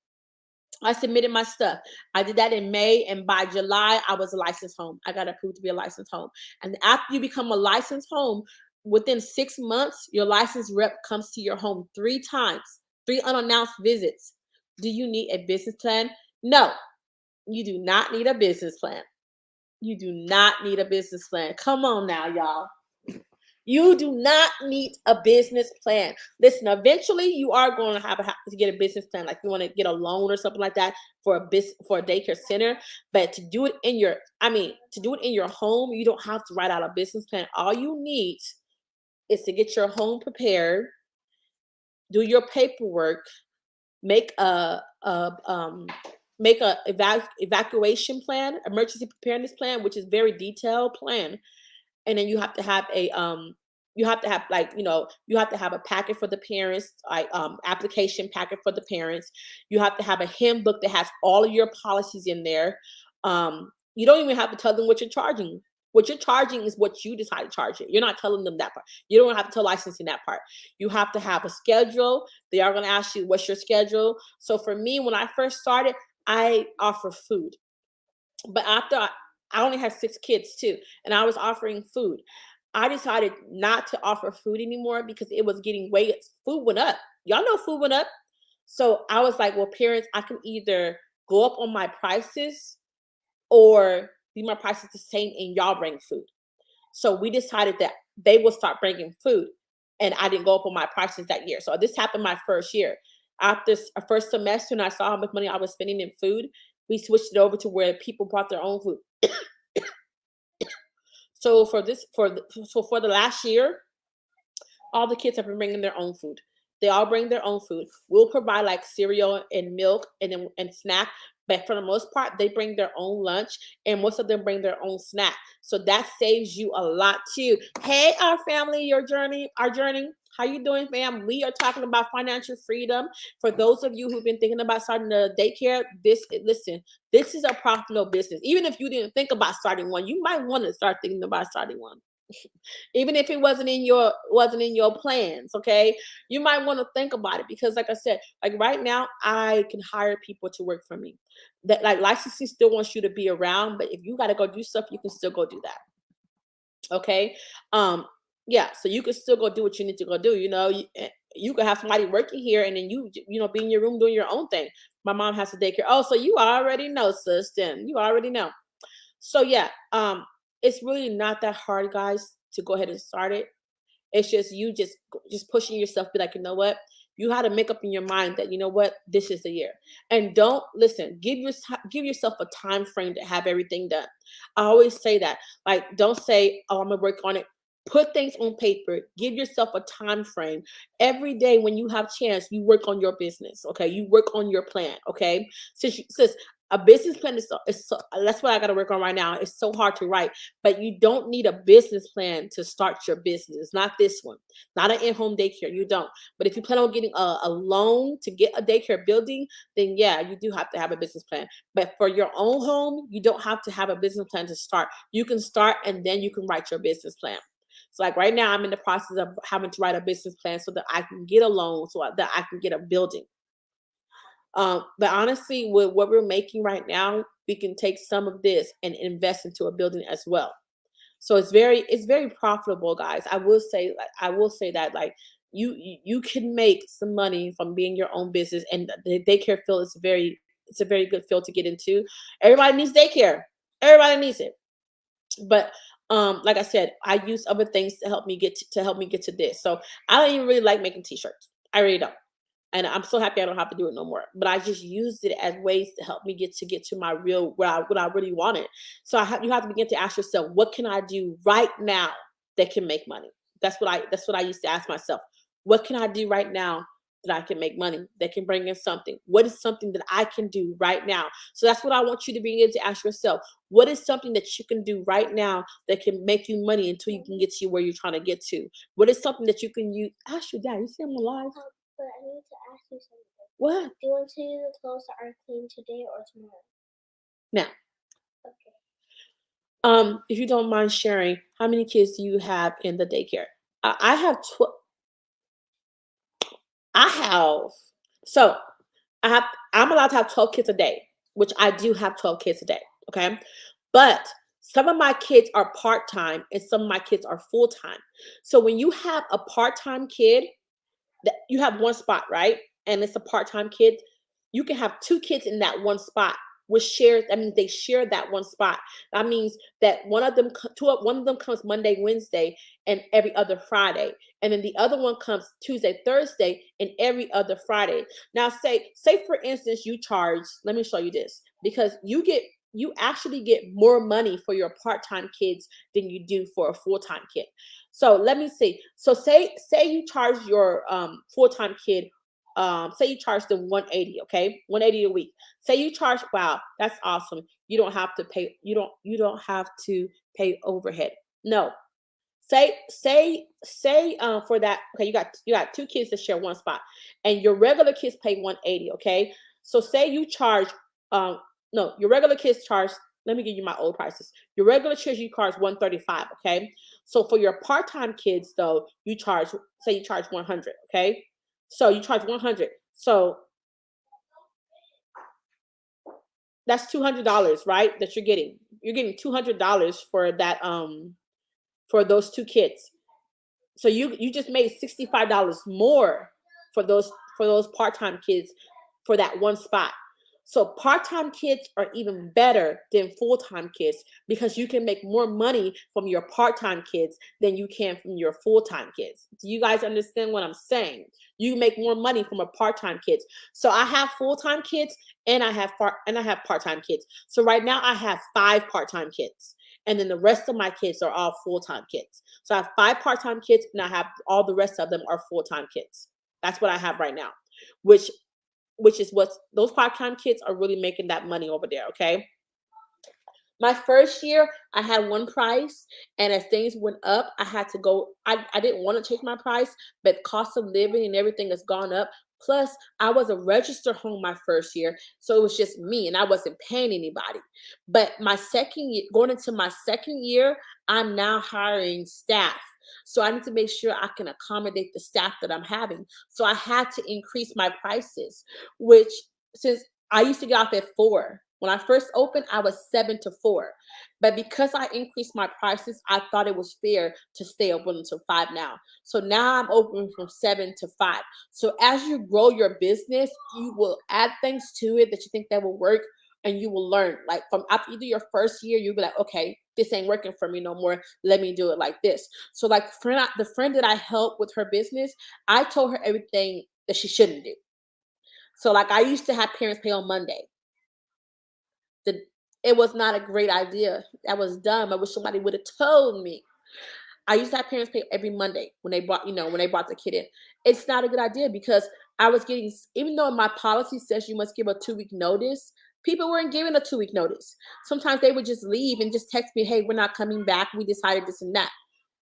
I submitted my stuff. I did that in May, and by July, I was a licensed home. I got approved to be a licensed home. And after you become a licensed home, within 6 months, your licensed rep comes to your home 3 times, 3 unannounced visits. Do you need a business plan? No, you do not need a business plan. You do not need a business plan. Come on now, y'all. You do not need a business plan. Listen, eventually you are going to have to get a business plan. Like you want to get a loan or something like that for a daycare center. But to do it to do it in your home, you don't have to write out a business plan. All you need is to get your home prepared, do your paperwork, make a evacuation plan, emergency preparedness plan, which is very detailed plan. And then you have to have you have to have a packet for the parents, like application packet for the parents. You have to have a handbook that has all of your policies in there. You don't even have to tell them what you're charging. What you're charging is what you decide to charge it. You're not telling them that part. You don't have to tell licensing that part. You have to have a schedule. They are going to ask you what's your schedule. So for me, when I first started, I offer food. But I only had 6 kids too, and I was offering food. I decided not to offer food anymore because it was getting way food went up. Y'all know food went up. So I was like, well, parents, I can either go up on my prices or leave my prices the same and y'all bring food. So we decided that they will start bringing food, and I didn't go up on my prices that year. So this happened my first year. After a first semester, and I saw how much money I was spending in food, we switched it over to where people brought their own food. So for the last year, all the kids have been bringing their own food. They all bring their own food. We'll provide like cereal and milk and snack, but for the most part, they bring their own lunch, and most of them bring their own snack. So that saves you a lot too. Hey, our family, our journey. How you doing, fam? We are talking about financial freedom. For those of you who've been thinking about starting a daycare, listen, this is a profitable business. Even if you didn't think about starting one, you might want to start thinking about starting one. Even if it wasn't in your plans, okay, you might want to think about it, because like I said, like right now I can hire people to work for me. That like licensing still wants you to be around, but if you got to go do stuff, you can still go do that. Okay. um yeah, so you can still go do what you need to go do. You could have somebody working here, and then be in your room doing your own thing. My mom has a daycare. Oh, so you already know, sis. Then you already know. So yeah, it's really not that hard, guys, to go ahead and start it. It's just you just pushing yourself, be like, you know what? You had to make up in your mind that, you know what, this is the year. And don't listen, give yourself a time frame to have everything done. I always say that. Like, don't say, oh, I'm gonna work on it. Put things on paper. Give yourself a time frame. Every day when you have chance, you work on your business. Okay. You work on your plan. Okay. Since A business plan that's what I got to work on right now. It's so hard to write, but you don't need a business plan to start your business. It's not this one, not an in-home daycare. You don't. But if you plan on getting a loan to get a daycare building, then yeah, you do have to have a business plan. But for your own home, you don't have to have a business plan to start. You can start and then you can write your business plan. So like right now, I'm in the process of having to write a business plan so that I can get a loan, so that I can get a building. But honestly, with what we're making right now, we can take some of this and invest into a building as well. So it's very profitable, guys. I will say that like you can make some money from being your own business, and the daycare field is it's a very good field to get into. Everybody needs daycare. Everybody needs it. But like I said, I use other things to help me get to this. So I don't even really like making t-shirts. I really don't, and I'm so happy I don't have to do it no more. But I just used it as ways to help me get to my real what I really wanted. So you have to begin to ask yourself, what can I do right now that can make money? That's what I used to ask myself. What can I do right now that I can make money, that can bring in something? What is something that I can do right now? So that's what I want you to begin to ask yourself. What is something that you can do right now that can make you money until you can get to where you're trying to get to? What is something that you can use? Ask your dad. You see I'm alive. But I need to ask you something. What? Do you want to do the clothes that are clean today or tomorrow? Now, Okay. if you don't mind sharing, how many kids do you have in the daycare? I have 12. I have so I have I'm allowed to have 12 kids a day, which I do have 12 kids a day. Okay. But some of my kids are part-time and some of my kids are full-time. So when you have a part-time kid, that you have one spot, right? And it's a part-time kid, you can have two kids in that one spot, which shares, that means they share that one spot. That means that one of them comes Monday, Wednesday, and every other Friday. And then the other one comes Tuesday, Thursday, and every other Friday. Now say for instance, you charge, let me show you this, because you actually get more money for your part-time kids than you do for a full-time kid. So let me see. So say you charge your full-time kid, say you charge them 180, okay? 180 a week. Say you charge, wow, that's awesome. You don't have to pay overhead. No. Say for that, okay, you got two kids that share one spot, and your regular kids pay 180, okay? So say you charge um no, your regular kids charge, let me give you my old prices. Your regular kids you charge 135, okay? So for your part-time kids though, you charge 100, okay? So you charge 100. So that's $200, right? That you're getting. You're getting $200 for that for those two kids. So you just made $65 more for those part-time kids for that one spot. So part-time kids are even better than full-time kids because you can make more money from your part-time kids than you can from your full-time kids. Do you guys understand what I'm saying? You make more money from a part-time kids. So I have full-time kids and I have part-time kids. So right now I have 5 part-time kids. And then the rest of my kids are all full-time kids. So I have 5 part-time kids and I have all the rest of them are full-time kids. That's what I have right now, which is what those part-time kids are really making that money over there, okay? My first year, I had one price, and as things went up, I had to go. I didn't want to change my price, but cost of living and everything has gone up. Plus, I was a registered home my first year, so it was just me, and I wasn't paying anybody. But my second year, going into my second year, I'm now hiring staff. So I need to make sure I can accommodate the staff that I'm having. So I had to increase my prices, which since I used to get off at 4. When I first opened, I was 7 to 4. But because I increased my prices, I thought it was fair to stay open until 5 now. So now I'm open from 7 to 5. So as you grow your business, you will add things to it that you think that will work, and you will learn. Like from after you do your first year, you'll be like, okay, this ain't working for me no more. Let me do it like this. So like the friend that I helped with her business, I told her everything that she shouldn't do. So like I used to have parents pay on Monday. The It was not a great idea. That was dumb. I wish somebody would have told me. I used to have parents pay every Monday when they brought the kid in. It's not a good idea because I was getting, even though my policy says you must give a 2-week notice, People weren't given a 2 week notice. Sometimes they would just leave and just text me, hey, we're not coming back. We decided this and that.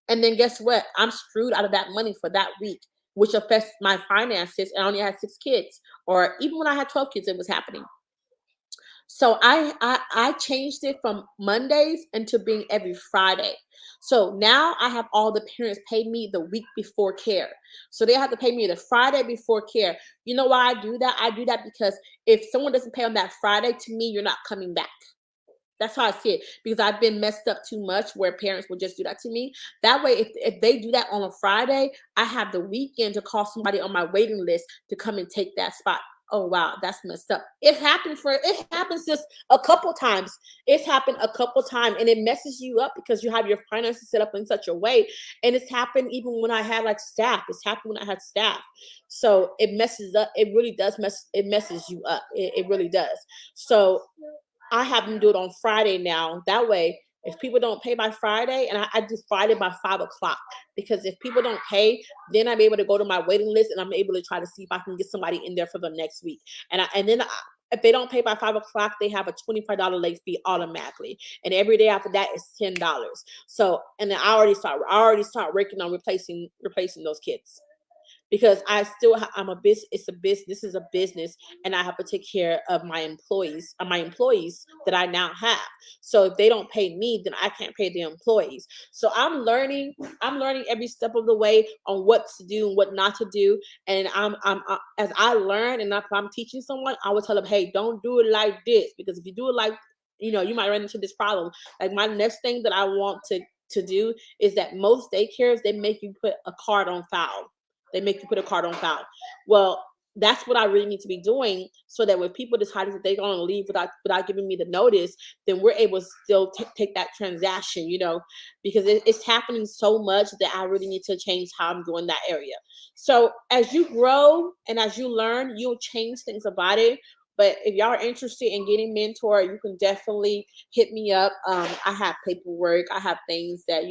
And then guess what? I'm screwed out of that money for that week, which affects my finances. And I only had 6 kids, or even when I had 12 kids, it was happening. So I changed it from Mondays into being every Friday. So now I have all the parents pay me the week before care. So they have to pay me the Friday before care. You know why I do that? I do that because if someone doesn't pay on that Friday, to me, you're not coming back. That's how I see it, because I've been messed up too much where parents will just do that to me. That way, if they do that on a Friday, I have the weekend to call somebody on my waiting list to come and take that spot. Oh wow, that's messed up. It happens just a couple times. It's happened a couple times, and it messes you up because you have your finances set up in such a way. And it's happened even when I had like staff. It's happened when I had staff. So it messes up. It really does messes you up. It really does. So I have them do it on Friday now. That way, if people don't pay by Friday, and I do Friday by 5 o'clock, because if people don't pay, then I'm able to go to my waiting list and I'm able to try to see if I can get somebody in there for the next week. If they don't pay by 5 o'clock, they have a $25 late fee automatically, and every day after that is $10. So, and then I already start working on replacing those kids, because I'm a business. It's a business. This is a business, and I have to take care of my employees that I now have. So if they don't pay me, then I can't pay the employees. So I'm learning every step of the way on what to do and what not to do. And as I learn, and if I'm teaching someone, I will tell them, hey, don't do it like this, because if you do it like, you might run into this problem. Like, my next thing that I want to do is that most daycares, they make you put a card on file. They make you put a card on file. Well, that's what I really need to be doing, so that when people decide that they're going to leave without giving me the notice, then we're able to still take that transaction, because it's happening so much that I really need to change how I'm doing that area. So as you grow and as you learn, you'll change things about it. But if y'all are interested in getting mentored, you can definitely hit me up. I have paperwork. I have things that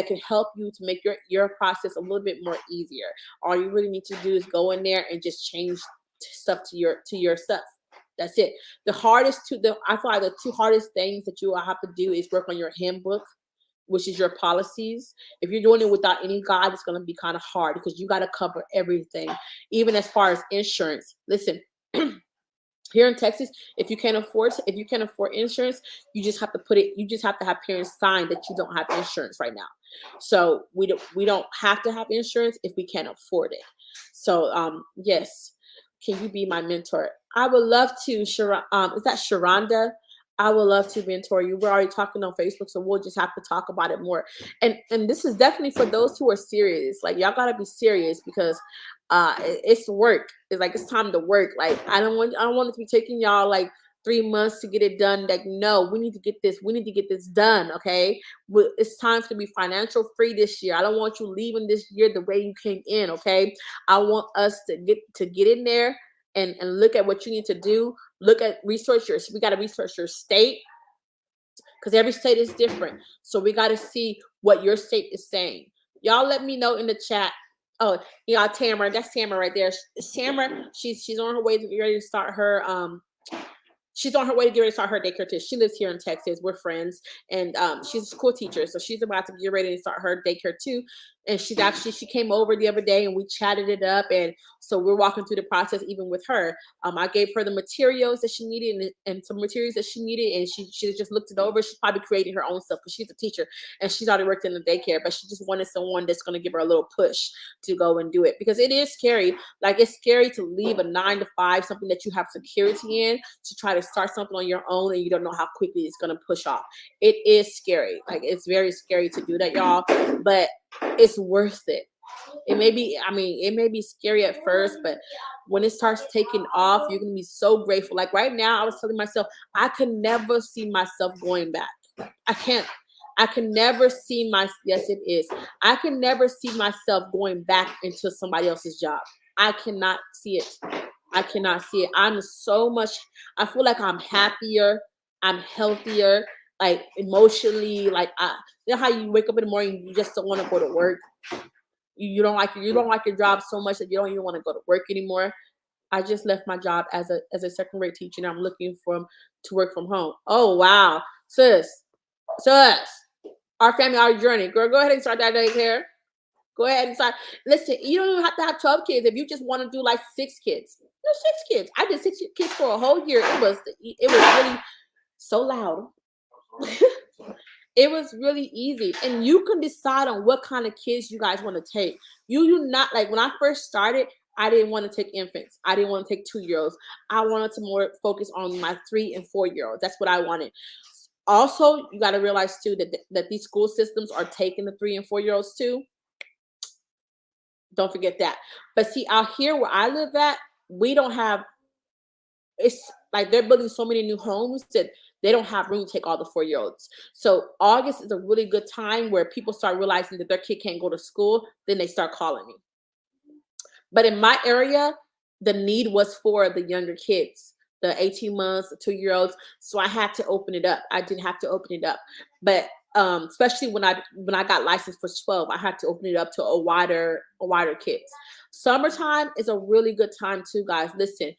can help you to make your process a little bit more easier. All you really need to do is go in there and just change stuff to your stuff. That's it. I feel like the two hardest things that you will have to do is work on your handbook, which is your policies. If you're doing it without any guide, it's going to be kind of hard, because you got to cover everything, even as far as insurance. Listen, here in Texas, if you can't afford insurance, you just have to have parents sign that you don't have insurance right now. So we don't have to have insurance if we can't afford it. So yes, can you be my mentor? I would love to. Is that Sharonda? I would love to mentor you. We're already talking on Facebook, so we'll just have to talk about it more. And this is definitely for those who are serious. Like, y'all gotta be serious, because it's work. It's like, it's time to work. Like, I don't want it to be taking y'all like 3 months to get it done. Like, no, we need to get this done. Okay. It's time to be financial free this year. I don't want you leaving this year the way you came in. Okay. I want us to get in there and look at what you need to do. Look at we got to research your state, because every state is different. So we got to see what your state is saying. Y'all let me know in the chat. Oh, yeah, Tamara, that's Tamara right there. Tamara, she's on her way to get ready to start her she's on her way to get ready to start her daycare too. She lives here in Texas. We're friends, and she's a school teacher, so she's about to get ready to start her daycare too. And she came over the other day and we chatted it up, and so we're walking through the process even with her. I gave her the materials that she needed, and some materials that she needed, and she just looked it over. She's probably creating her own stuff, because she's a teacher and she's already worked in the daycare, but she just wanted someone that's going to give her a little push to go and do it, because it is scary. Like, it's scary to leave a 9 to 5, something that you have security in, to try to start something on your own, and you don't know how quickly it's going to push off. It is scary. Like, it's very scary to do that, y'all, but it's worth it. It may be scary at first, but when it starts taking off, you're going to be so grateful. Like, right now, I was telling myself, I could never see myself going back. I can't. I can never see yes, it is. I can never see myself going back into somebody else's job. I cannot see it. I cannot see it. I feel like I'm happier. I'm healthier, like, emotionally. Like, you know how you wake up in the morning, you just don't want to go to work. You don't like your job so much that you don't even want to go to work anymore. I just left my job as a second grade teacher, and I'm looking for to work from home. Oh wow, sis, our family, our journey. Girl, go ahead and start that daycare. Go ahead and start. Listen, you don't even have to have 12 kids. If you just want to do like 6 kids, do 6 kids. I did 6 kids for a whole year. It was really so loud. It was really easy, and you can decide on what kind of kids you guys want to take. You not like when I first started. I didn't want to take infants. I didn't want to take 2 year olds. I wanted to more focus on my 3 and 4 year olds. That's what I wanted. Also, you got to realize too that these school systems are taking the 3 and 4 year olds too. Don't forget that. But see, out here where I live at, we don't have. It's like they're building so many new homes that they don't have room to take all the 4 year olds. So August is a really good time where people start realizing that their kid can't go to school. Then they start calling me. But in my area, the need was for the younger kids, the 18 months, the 2 year olds. So I had to open it up. I did have to open it up. But especially when I got licensed for 12, I had to open it up to a wider kids. Summertime is a really good time too, guys. Listen,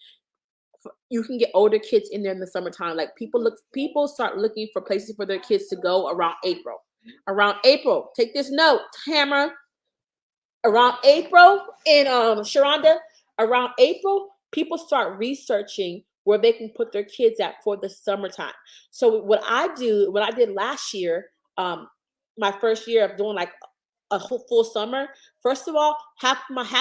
you can get older kids in there in the summertime. Like people start looking for places for their kids to go around April. Around April, take this note, Tamara. Around April in Sharonda, around April, people start researching where they can put their kids at for the summertime. So what I did last year, my first year of doing like a whole full summer. First of all, half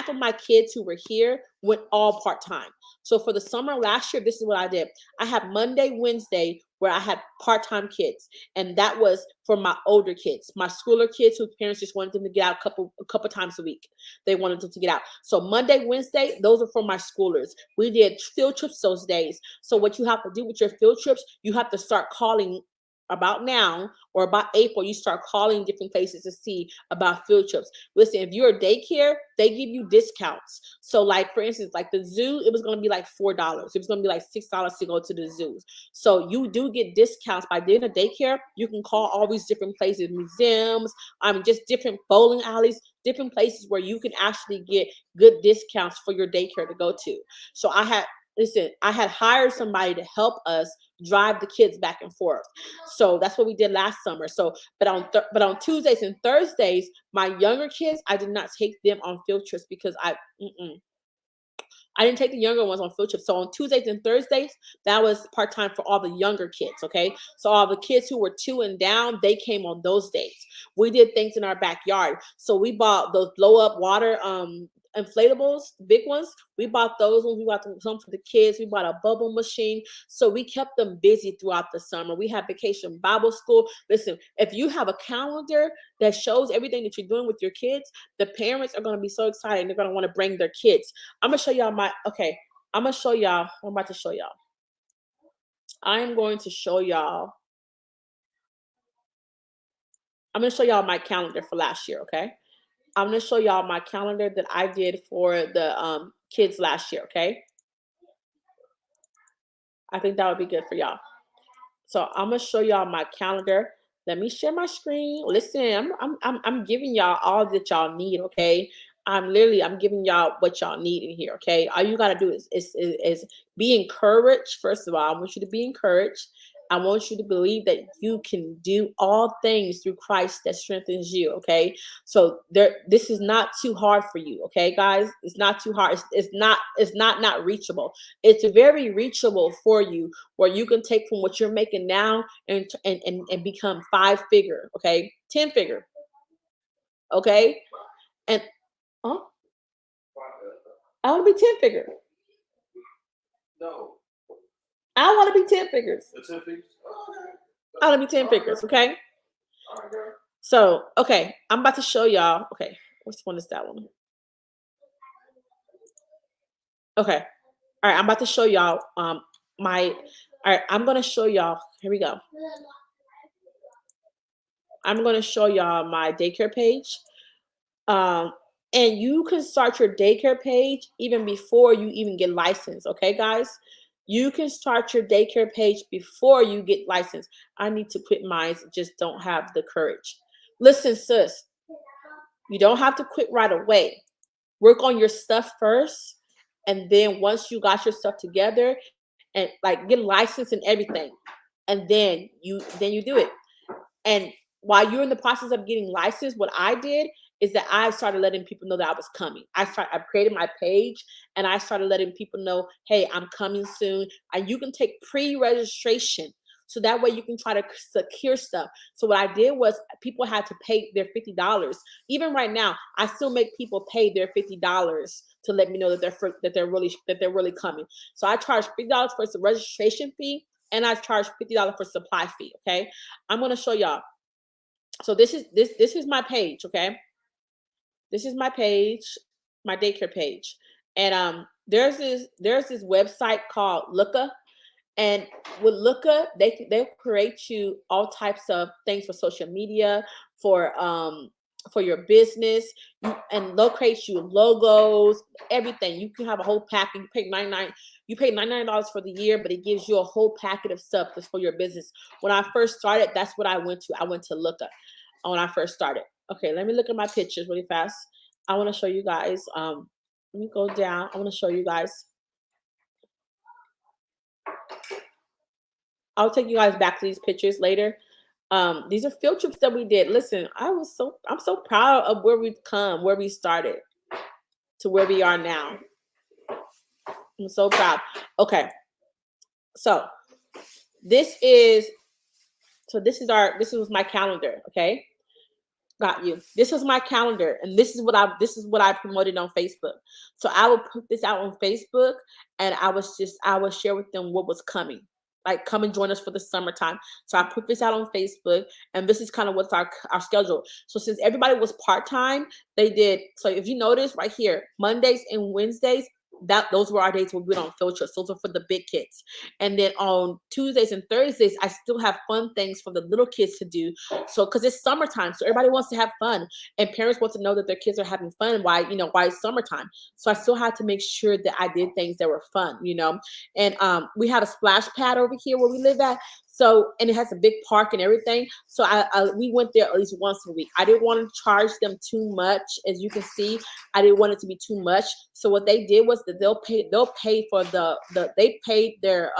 of my kids who were here went all part time. So for the summer last year, this is what I did. I had Monday, Wednesday where I had part time kids, and that was for my older kids, my schooler kids whose parents just wanted them to get out a couple times a week. They wanted them to get out. So Monday, Wednesday, those are for my schoolers. We did field trips those days. So what you have to do with your field trips, you have to start calling about now or about April, you start calling different places to see about field trips. Listen, if you're a daycare, they give you discounts. So, like for instance, like the zoo, it was going to be like $4. It was going to be like $6 to go to the zoos. So you do get discounts by doing a daycare. You can call all these different places, museums, just different bowling alleys, different places where you can actually get good discounts for your daycare to go to. So I had hired somebody to help us drive the kids back and forth. So that's what we did last summer. So, but on Tuesdays and Thursdays, my younger kids, I did not take them on field trips because I didn't take the younger ones on field trips. So on Tuesdays and Thursdays, that was part time for all the younger kids. Okay, so all the kids who were 2 and down, they came on those days. We did things in our backyard. So we bought those blow up water inflatables, the big ones. We bought those ones. We bought some for the kids. We bought a bubble machine. So we kept them busy throughout the summer. We had vacation Bible school. Listen, if you have a calendar that shows everything that you're doing with your kids, the parents are going to be so excited and they're going to want to bring their kids. I'm going to show y'all I'm going to show y'all. I'm about to show y'all. I am going to show y'all. I'm going to show y'all my calendar for last year. Okay. I'm going to show y'all my calendar that I did for the kids last year, okay? I think that would be good for y'all. So I'm going to show y'all my calendar. Let me share my screen. Listen, I'm giving y'all all that y'all need, okay? I'm giving y'all what y'all need in here, okay? All you got to do is be encouraged. First of all, I want you to be encouraged. I want you to believe that you can do all things through Christ that strengthens you, okay? So this is not too hard for you, okay, guys? It's not too hard. It's not reachable. It's very reachable for you, where you can take from what you're making now and become 5-figure, okay, 10-figure, okay, and oh, I want to be 10-figure. No. I want to be 10 figures. The 10 figures? I want to be 10 figures, okay? All right, girl. So, okay, I'm about to show y'all. Okay, which one is that one? Okay, all right, I'm about to show y'all my. All right, I'm gonna show y'all. Here we go. I'm gonna show y'all my daycare page. Um, and you can start your daycare page even before you even get licensed. Okay, guys, you can start your daycare page before you get licensed. I need to quit mine. Just don't have the courage. Listen, sis, you don't have to quit right away. Work on your stuff first, And then once you got your stuff together and like get licensed and everything, and then you do it. And while you're in the process of getting licensed, what I did is that I started letting people know that I was coming. I created my page and I started letting people know, hey, I'm coming soon. And you can take pre-registration. So that way you can try to secure stuff. So what I did was people had to pay their $50. Even right now, I still make people pay their $50 to let me know that they're really coming. So I charge $50 for the registration fee and I charge $50 for supply fee. Okay. I'm gonna show y'all. So this is my page, okay? This is my page, my daycare page. And there's this website called Looka. And with Looka, they'll create you all types of things for social media, for your business, and they'll create you logos, everything. You can have a whole package. You pay $99 for the year, but it gives you a whole packet of stuff just for your business. When I first started, that's what I went to. I went to Looka when I first started. Okay, let me look at my pictures really fast. I want to show you guys. Let me go down. I want to show you guys. I'll take you guys back to these pictures later. These are field trips that we did. Listen, I'm so proud of where we've come, where we started to where we are now. I'm so proud. Okay. So this is this was my calendar, okay? Got you. This was my calendar, and this is what I promoted on Facebook. So I would put this out on Facebook, and I would share with them what was coming. Like, come and join us for the summertime. So I put this out on Facebook, and this is kind of what's our schedule. So since everybody was part time, they did. So if you notice right here, Mondays and Wednesdays, those were our days when we went on field trips. Those are for the big kids. And then on Tuesdays and Thursdays, I still have fun things for the little kids to do. So because it's summertime, so everybody wants to have fun, and parents want to know that their kids are having fun. Why it's summertime. So I still had to make sure that I did things that were fun. And we had a splash pad over here where we live at. So, and it has a big park and everything. So we went there at least once a week. I didn't want to charge them too much. As you can see, I didn't want it to be too much. So what they did was that they'll pay for they paid their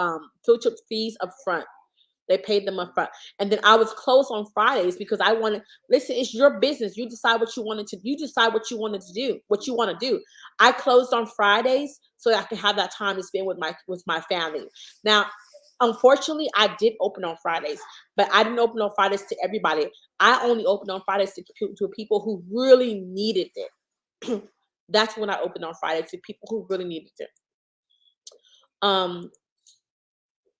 field trip fees up front. They paid them up front. And then I was closed on Fridays because I wanted, listen, it's your business. You decide what you wanted to do, what you want to do. I closed on Fridays so I can have that time to spend with my family. Now, unfortunately, I did open on Fridays, but I didn't open on Fridays to everybody. I only opened on Fridays to people who really needed it. That's when I opened on Fridays to people who really needed it. Um,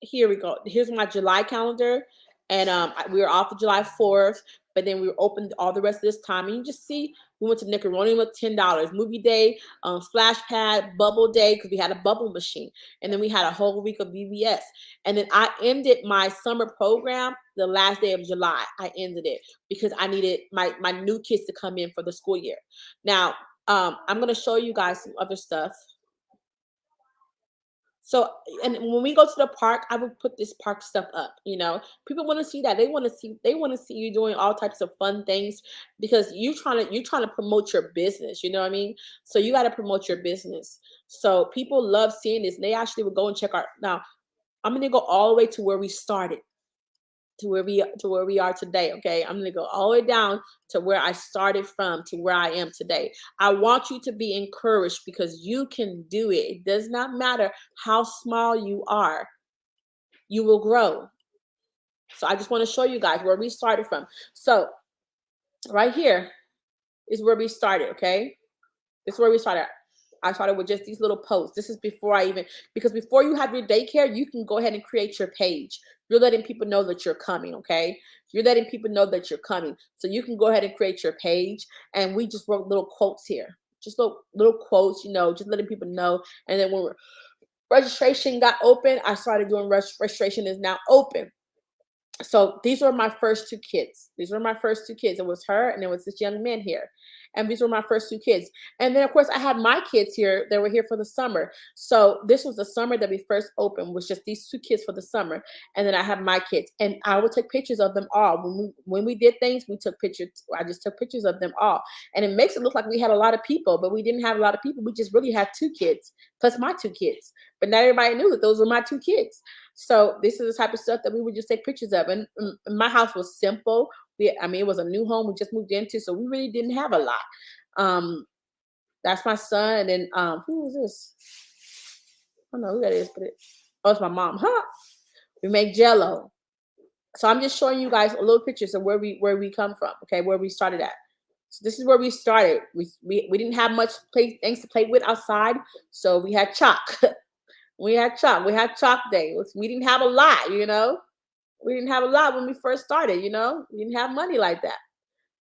Here we go. Here's my July calendar, and we were off of July 4th, but then we were open all the rest of this time. And you just see, we went to Nickelodeon with $10, movie day, splash pad, bubble day because we had a bubble machine, and then we had a whole week of VBS. And then I ended my summer program the last day of July. I ended it because I needed my new kids to come in for the school year. Now, I'm gonna show you guys some other stuff. So, and when we go to the park, I would put this park stuff up. People want to see that. They want to see you doing all types of fun things because you're trying to promote your business. You know what I mean? So you got to promote your business. So people love seeing this. And they actually would go and check our. Now, I'm gonna go all the way to where we started, to where we are today. Okay, I'm gonna go all the way down to where I started from to where I am today. I want you to be encouraged because you can do it. It does not matter how small you are, you will grow. So I just want to show you guys where we started from. So right here is where we started. Okay, this is where we started. I started with just these little posts. This is because before you have your daycare, you can go ahead and create your page. You're letting people know that you're coming, okay? You're letting people know that you're coming. So you can go ahead and create your page. And we just wrote little quotes here. Just little quotes, just letting people know. And then when registration got open, I started doing registration is now open. So these were my first two kids. These were my first two kids. It was her and there was this young man here. And these were my first two kids. And then of course I had my kids here. They were here for the summer. So this was the summer that we first opened, was just these two kids for the summer. And then I have my kids. And I would take pictures of them all. When we did things, we took pictures. I just took pictures of them all. And it makes it look like we had a lot of people, but we didn't have a lot of people. We just really had two kids plus my two kids. But not everybody knew that those were my two kids. So this is the type of stuff that we would just take pictures of. And my house was simple. It was a new home we just moved into, so we really didn't have a lot. Um, that's my son, and then who is this? I don't know who that is, but it's my mom. Huh? We make Jello. So I'm just showing you guys a little pictures of where we come from. Okay, where we started at. So this is where we started. We didn't have much things to play with outside, so we had chalk. We had chalk. We had chalk day. We didn't have a lot, you know. We didn't have a lot when we first started, you know. We didn't have money like that.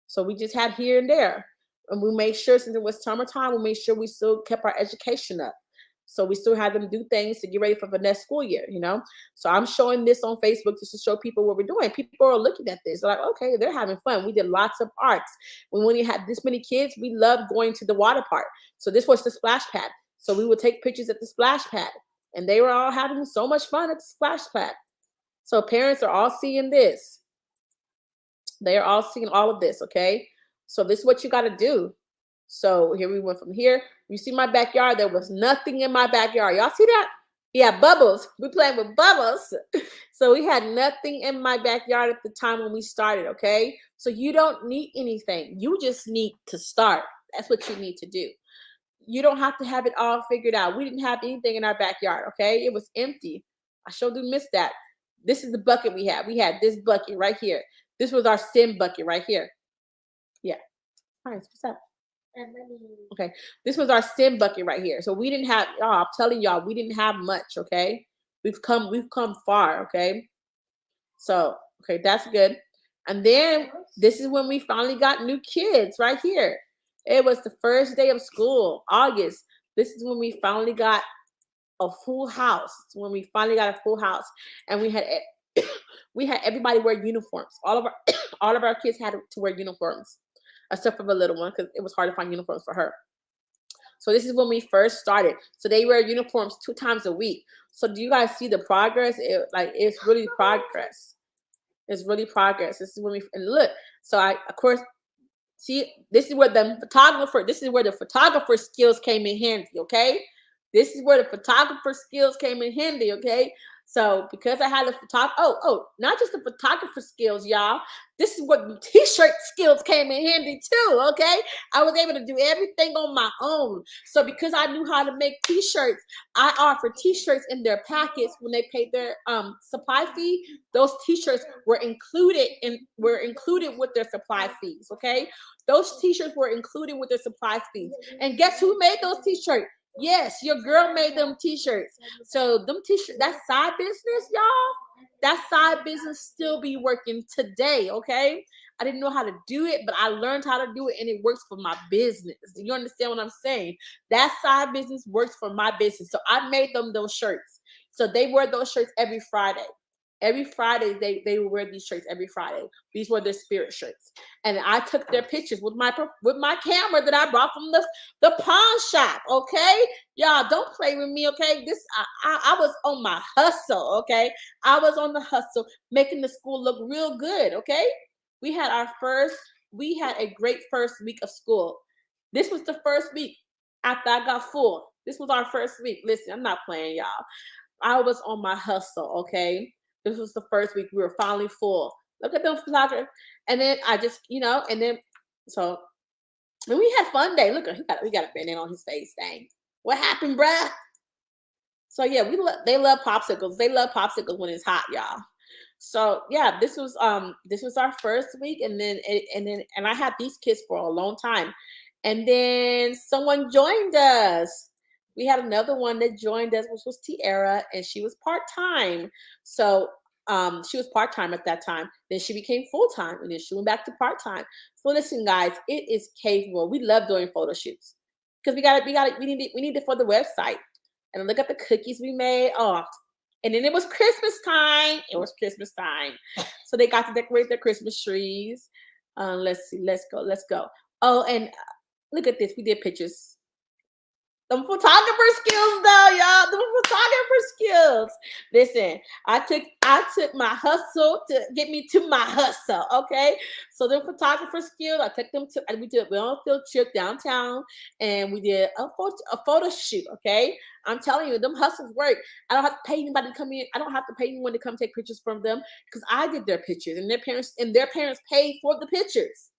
So we just had here and there. And we made sure, since it was summertime, we made sure we still kept our education up. So we still had them do things to get ready for the next school year, you know. So I'm showing this on Facebook just to show people what we're doing. People are looking at this. They're like, okay, they're having fun. We did lots of arts. When we had this many kids, we loved going to the water park. So this was the splash pad. So we would take pictures at the splash pad. And they were all having so much fun at the splash pad. So parents are all seeing this. They are all seeing all of this, okay? So this is what you got to do. So here we went from here. You see my backyard? There was nothing in my backyard. Y'all see that? Yeah, bubbles. We're playing with bubbles. So we had nothing in my backyard at the time when we started, okay? So you don't need anything. You just need to start. That's what you need to do. You don't have to have it all figured out. We didn't have anything in our backyard, okay? It was empty. I sure do miss that. This is the bucket we had. We had this bucket right here. This was our sim bucket right here. Yeah. Hi, what's up? Okay. This was our sim bucket right here. So we didn't have, I'm telling y'all, we didn't have much, okay? We've come far, okay? So, okay, that's good. And then this is when we finally got new kids right here. It was the first day of school, August. This is when we finally got a full house. It's when we finally got a full house, and we had we had everybody wear uniforms. All of our all of our kids had to wear uniforms, except for the little one because it was hard to find uniforms for her. So this is when we first started. So they wear uniforms 2 times a week. So do you guys see the progress? It's really progress. It's really progress. This is when we and look. So I of course see this is where the photographer skills came in handy, okay? This is where the photographer skills came in handy, okay? So because I had the not just the photographer skills, y'all. This is what the t-shirt skills came in handy too, okay? I was able to do everything on my own. So because I knew how to make t-shirts, I offered t-shirts in their packets when they paid their supply fee. Those t-shirts were included with their supply fees, okay? Those t-shirts were included with their supply fees. And guess who made those t-shirts? Yes, your girl made them t-shirts. So them t-shirts, that side business, y'all, that side business still be working today, okay? I didn't know how to do it, but I learned how to do it and it works for my business. Do you understand what I'm saying? That side business works for my business. So I made them those shirts. So they wear those shirts every Friday. Every Friday, they would wear these shirts every Friday. These were their spirit shirts. And I took their pictures with my camera that I brought from the pawn shop, okay? Y'all, don't play with me, okay? I was on my hustle, okay? I was on the hustle, making the school look real good, okay? We had a great first week of school. This was the first week after I got full. This was our first week. Listen, I'm not playing, y'all. I was on my hustle, okay? This was the first week. We were finally full. Look at them photographers. And then I just, and then so and we had fun day. Look, we got a band-aid on his face. Dang. What happened, bruh? So yeah, they love popsicles. They love popsicles when it's hot, y'all. So yeah, this was our first week, and I had these kids for a long time, and then someone joined us. We had another one that joined us, which was Tiara, and she was part time. So she was part time at that time. Then she became full time, and then she went back to part time. So listen, guys, it is capable. We love doing photo shoots because we need it for the website. And look at the cookies we made. Oh, And then it was Christmas time. It was Christmas time. So they got to decorate their Christmas trees. Let's see. Let's go. Let's go. Oh, and look at this. We did pictures. The photographer skills though, y'all. The photographer skills. Listen, I took my hustle to get me to my hustle. Okay. So the photographer skills, I took them to and we did on a field trip downtown and we did a photo shoot. Okay. I'm telling you, them hustles work. I don't have to pay anybody to come in. I don't have to pay anyone to come take pictures from them because I did their pictures and their parents paid for the pictures.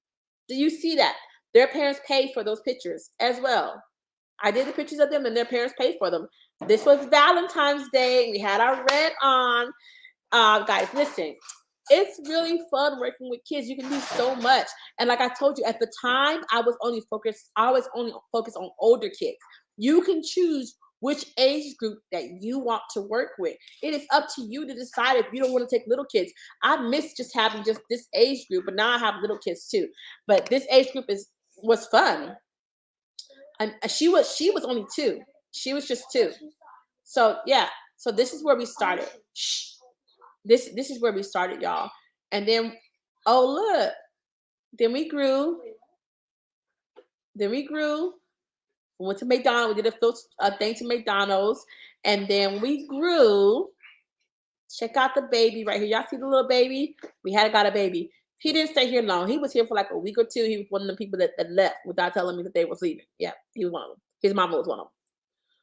Do you see that? Their parents paid for those pictures as well. I did the pictures of them and their parents paid for them. This was Valentine's Day. We had our red on. Guys, listen, it's really fun working with kids. You can do so much. And like I told you, at the time, I was only focused on older kids. You can choose which age group that you want to work with. It is up to you to decide if you don't want to take little kids. I miss just having just this age group, but now I have little kids too. But this age group was fun. And she was only 2. She was just 2. So yeah. So this is where we started. Shh. This is where we started, y'all. And then oh look, then we grew. Then we grew. We went to McDonald's. We did a thing to McDonald's, and then we grew. Check out the baby right here. Y'all see the little baby? We had got a baby. He didn't stay here long. He was here for like a week or 2. He was one of the people that left without telling me that they was leaving. Yeah, he was one of them. His mama was one of them.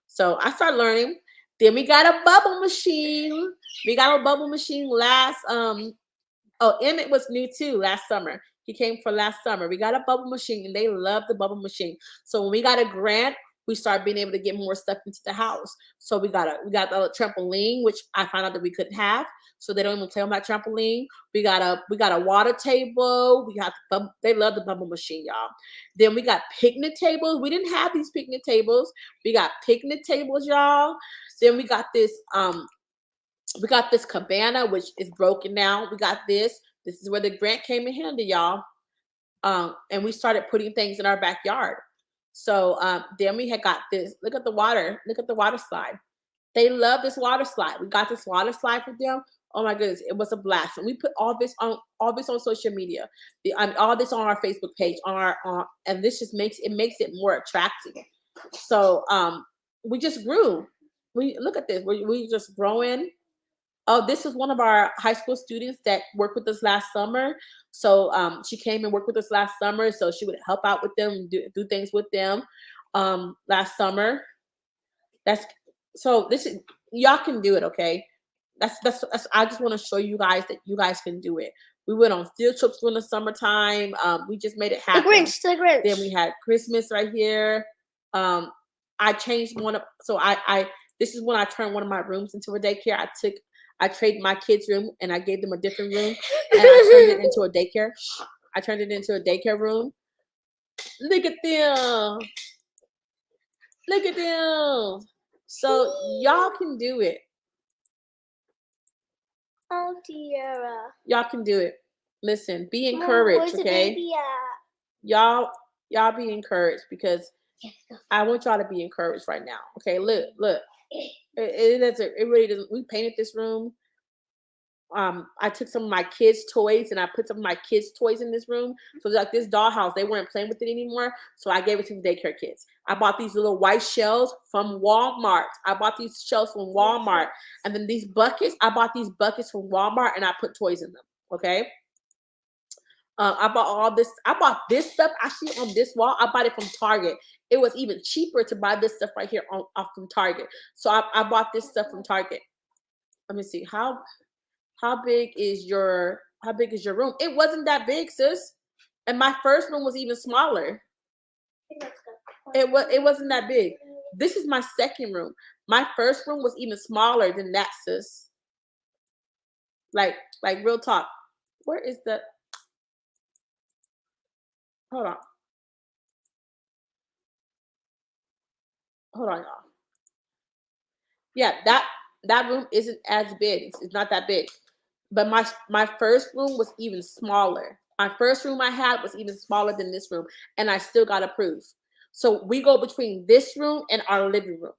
So I started learning. Then we got a bubble machine. We got a bubble machine last Oh, Emmett was new too last summer. He came for last summer. We got a bubble machine and they love the bubble machine. So when we got a grant, we started being able to get more stuff into the house. So we got the trampoline, which I found out that we couldn't have. So they don't even tell them about trampoline. We got a water table. They love the bubble machine, y'all. Then we got picnic tables. We didn't have these picnic tables. We got picnic tables, y'all. Then we got this cabana, which is broken now. We got this. This is where the grant came in handy, y'all. And we started putting things in our backyard. So then we had got this. Look at the water. Look at the water slide. They love this water slide. We got this water slide for them. Oh my goodness, it was a blast. And we put all this on social media. All this on our Facebook page, and this just makes it more attractive. So we just grew. We look at this. We just growing. Oh, this is one of our high school students that worked with us last summer. So she came and worked with us last summer. So she would help out with them, do things with them last summer. That's so this is y'all can do it, okay? That's I just want to show you guys that you guys can do it. We went on field trips during the summertime. We just made it The happen. Grinch. Then we had Christmas right here. I changed one of so I this is when I turned one of my rooms into a daycare. I traded my kids' room and I gave them a different room and I turned it into a daycare. I turned it into a daycare room. Look at them. Look at them. So y'all can do it. Oh dear. Y'all can do it. Listen, be Mom, encouraged, where's the okay? baby at? Y'all be encouraged because I want y'all to be encouraged right now. Okay, look. It really doesn't. We painted this room. I took some of my kids' toys and I put some of my kids' toys in this room. So like this dollhouse, they weren't playing with it anymore. So I gave it to the daycare kids. I bought these little white shells from Walmart. And then these buckets, I bought these buckets from Walmart and I put toys in them. Okay. I bought all this. I bought this stuff actually on this wall. I bought it from Target. It was even cheaper to buy this stuff right here from Target. So I bought this stuff from Target. Let me see how big is your room? It wasn't that big, sis. And my first room was even smaller. It wasn't that big. This is my second room. My first room was even smaller than that, sis. Like real talk. Where is the hold on. Hold on, y'all. Yeah, that room isn't as big. It's not that big. But my first room was even smaller. My first room I had was even smaller than this room, and I still got approved. So we go between this room and our living room.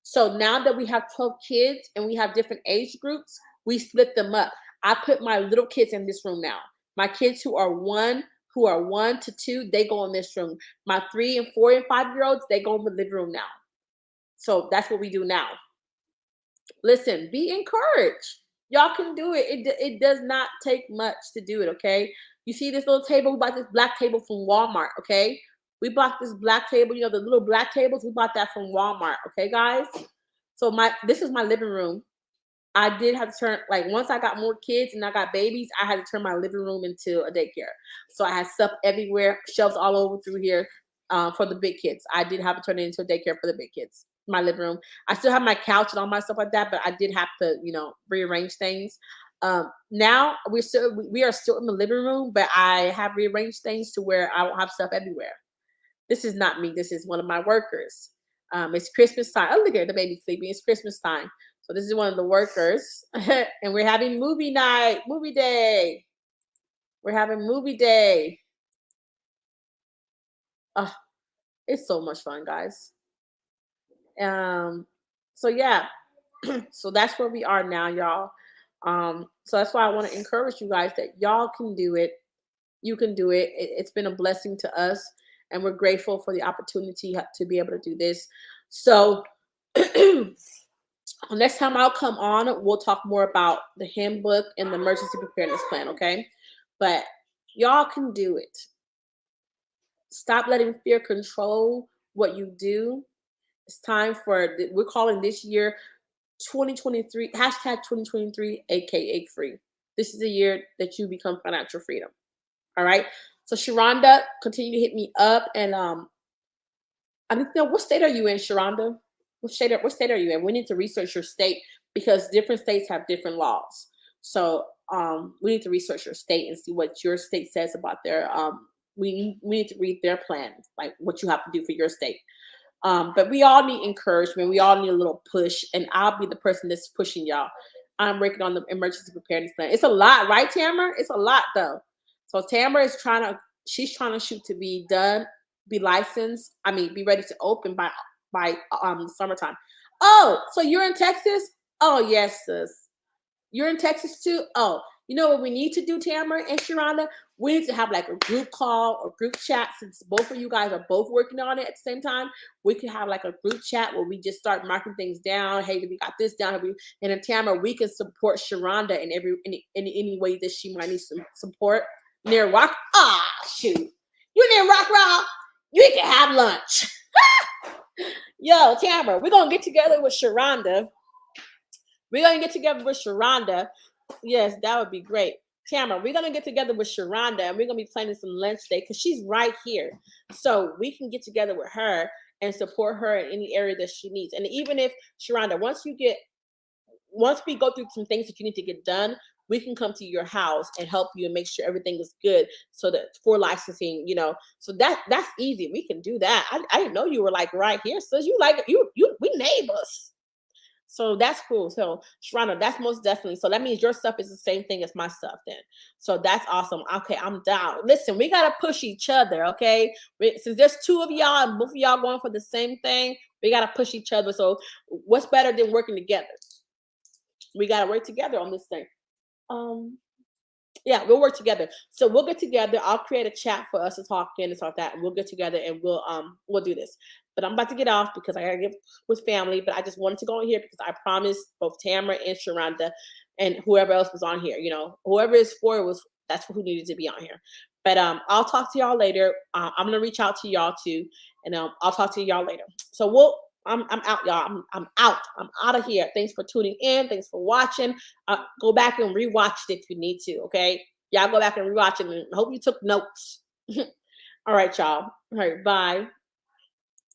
So now that we have 12 kids and we have different age groups, we split them up. I put my little kids in this room now. My kids who are 1 to 2, they go in this room. My 3 and 4 and 5 year olds, they go in the living room now. So that's what we do now. Listen, be encouraged. Y'all can do it. It does not take much to do it, okay? You see this little table? We bought this black table from Walmart, okay? We bought this black table, the little black tables, we bought that from Walmart, okay, guys? So this is my living room. I did have to turn, like, once I got more kids and I got babies, I had to turn my living room into a daycare. So I had stuff everywhere, shelves all over through here for the big kids. I did have to turn it into a daycare for the big kids. My living room. I still have my couch and all my stuff like that, but I did have to, rearrange things. Now we are still in the living room, but I have rearranged things to where I don't have stuff everywhere. This is not me. This is one of my workers. It's Christmas time. Oh, look at the baby sleeping. It's Christmas time. So this is one of the workers, and we're having movie night, movie day. We're having movie day. Oh, it's so much fun, guys. So yeah, so that's where we are now, y'all. So that's why I want to encourage you guys that y'all can do it. You can do it. It's been a blessing to us, and we're grateful for the opportunity to be able to do this. So next time I'll come on, we'll talk more about the handbook and the emergency preparedness plan, okay? But y'all can do it. Stop letting fear control what you do. It's time for, we're calling this year 2023, hashtag 2023, aka free. This is the year that you become financial freedom. All right. So Sharonda, continue to hit me up. And I need to know, what state are you in, Sharonda? What state are you in? We need to research your state because different states have different laws. So we need to research your state and see what your state says about their we need to read their plans, like what you have to do for your state. But we all need encouragement. We all need a little push, and I'll be the person that's pushing y'all. I'm working on the emergency preparedness plan. It's a lot, right, Tamara? It's a lot, though. So Tamara is she's trying to shoot to be done, be licensed. I mean, be ready to open by summertime. Oh, so you're in Texas? Oh, yes, sis. You're in Texas too? Oh, you know what we need to do, Tamara and Sharonda? We need to have like a group call or group chat, since both of you guys are both working on it at the same time. We can have like a group chat where we just start marking things down. Hey, we got this down. And then Tamara, we can support Sharonda in any way that she might need some support. Near rock. Ah, shoot. You near rock raw. You can have lunch. Yo, Tamara, we're gonna get together with Sharonda. We're gonna get together with Sharonda. Yes, that would be great. Tamara, we're gonna get together with Sharonda and we're gonna be planning some lunch today because she's right here. So we can get together with her and support her in any area that she needs. And even if Sharonda, once we go through some things that you need to get done, we can come to your house and help you and make sure everything is good. So that for licensing, so that's easy. We can do that. I didn't know you were like right here. So we neighbors. So that's cool. So Sharonda, that's most definitely. So that means your stuff is the same thing as my stuff then. So that's awesome. Okay, I'm down. Listen, we gotta push each other, okay? Since there's two of y'all and both of y'all going for the same thing, we gotta push each other. So what's better than working together? We gotta work together on this thing. Yeah, we'll work together. So we'll get together. I'll create a chat for us to talk in and talk that, and we'll get together and we'll do this. But I'm about to get off because I gotta get with family. But I just wanted to go in here because I promised both Tamara and Sharonda and whoever else was on here. Whoever is for it that's who needed to be on here. But I'll talk to y'all later. I'm gonna reach out to y'all too, and I'll talk to y'all later. So I'm out, y'all. I'm out. I'm out of here. Thanks for tuning in. Thanks for watching. Go back and rewatch it if you need to. Okay, y'all go back and rewatch it. And I hope you took notes. All right, y'all. All right, bye.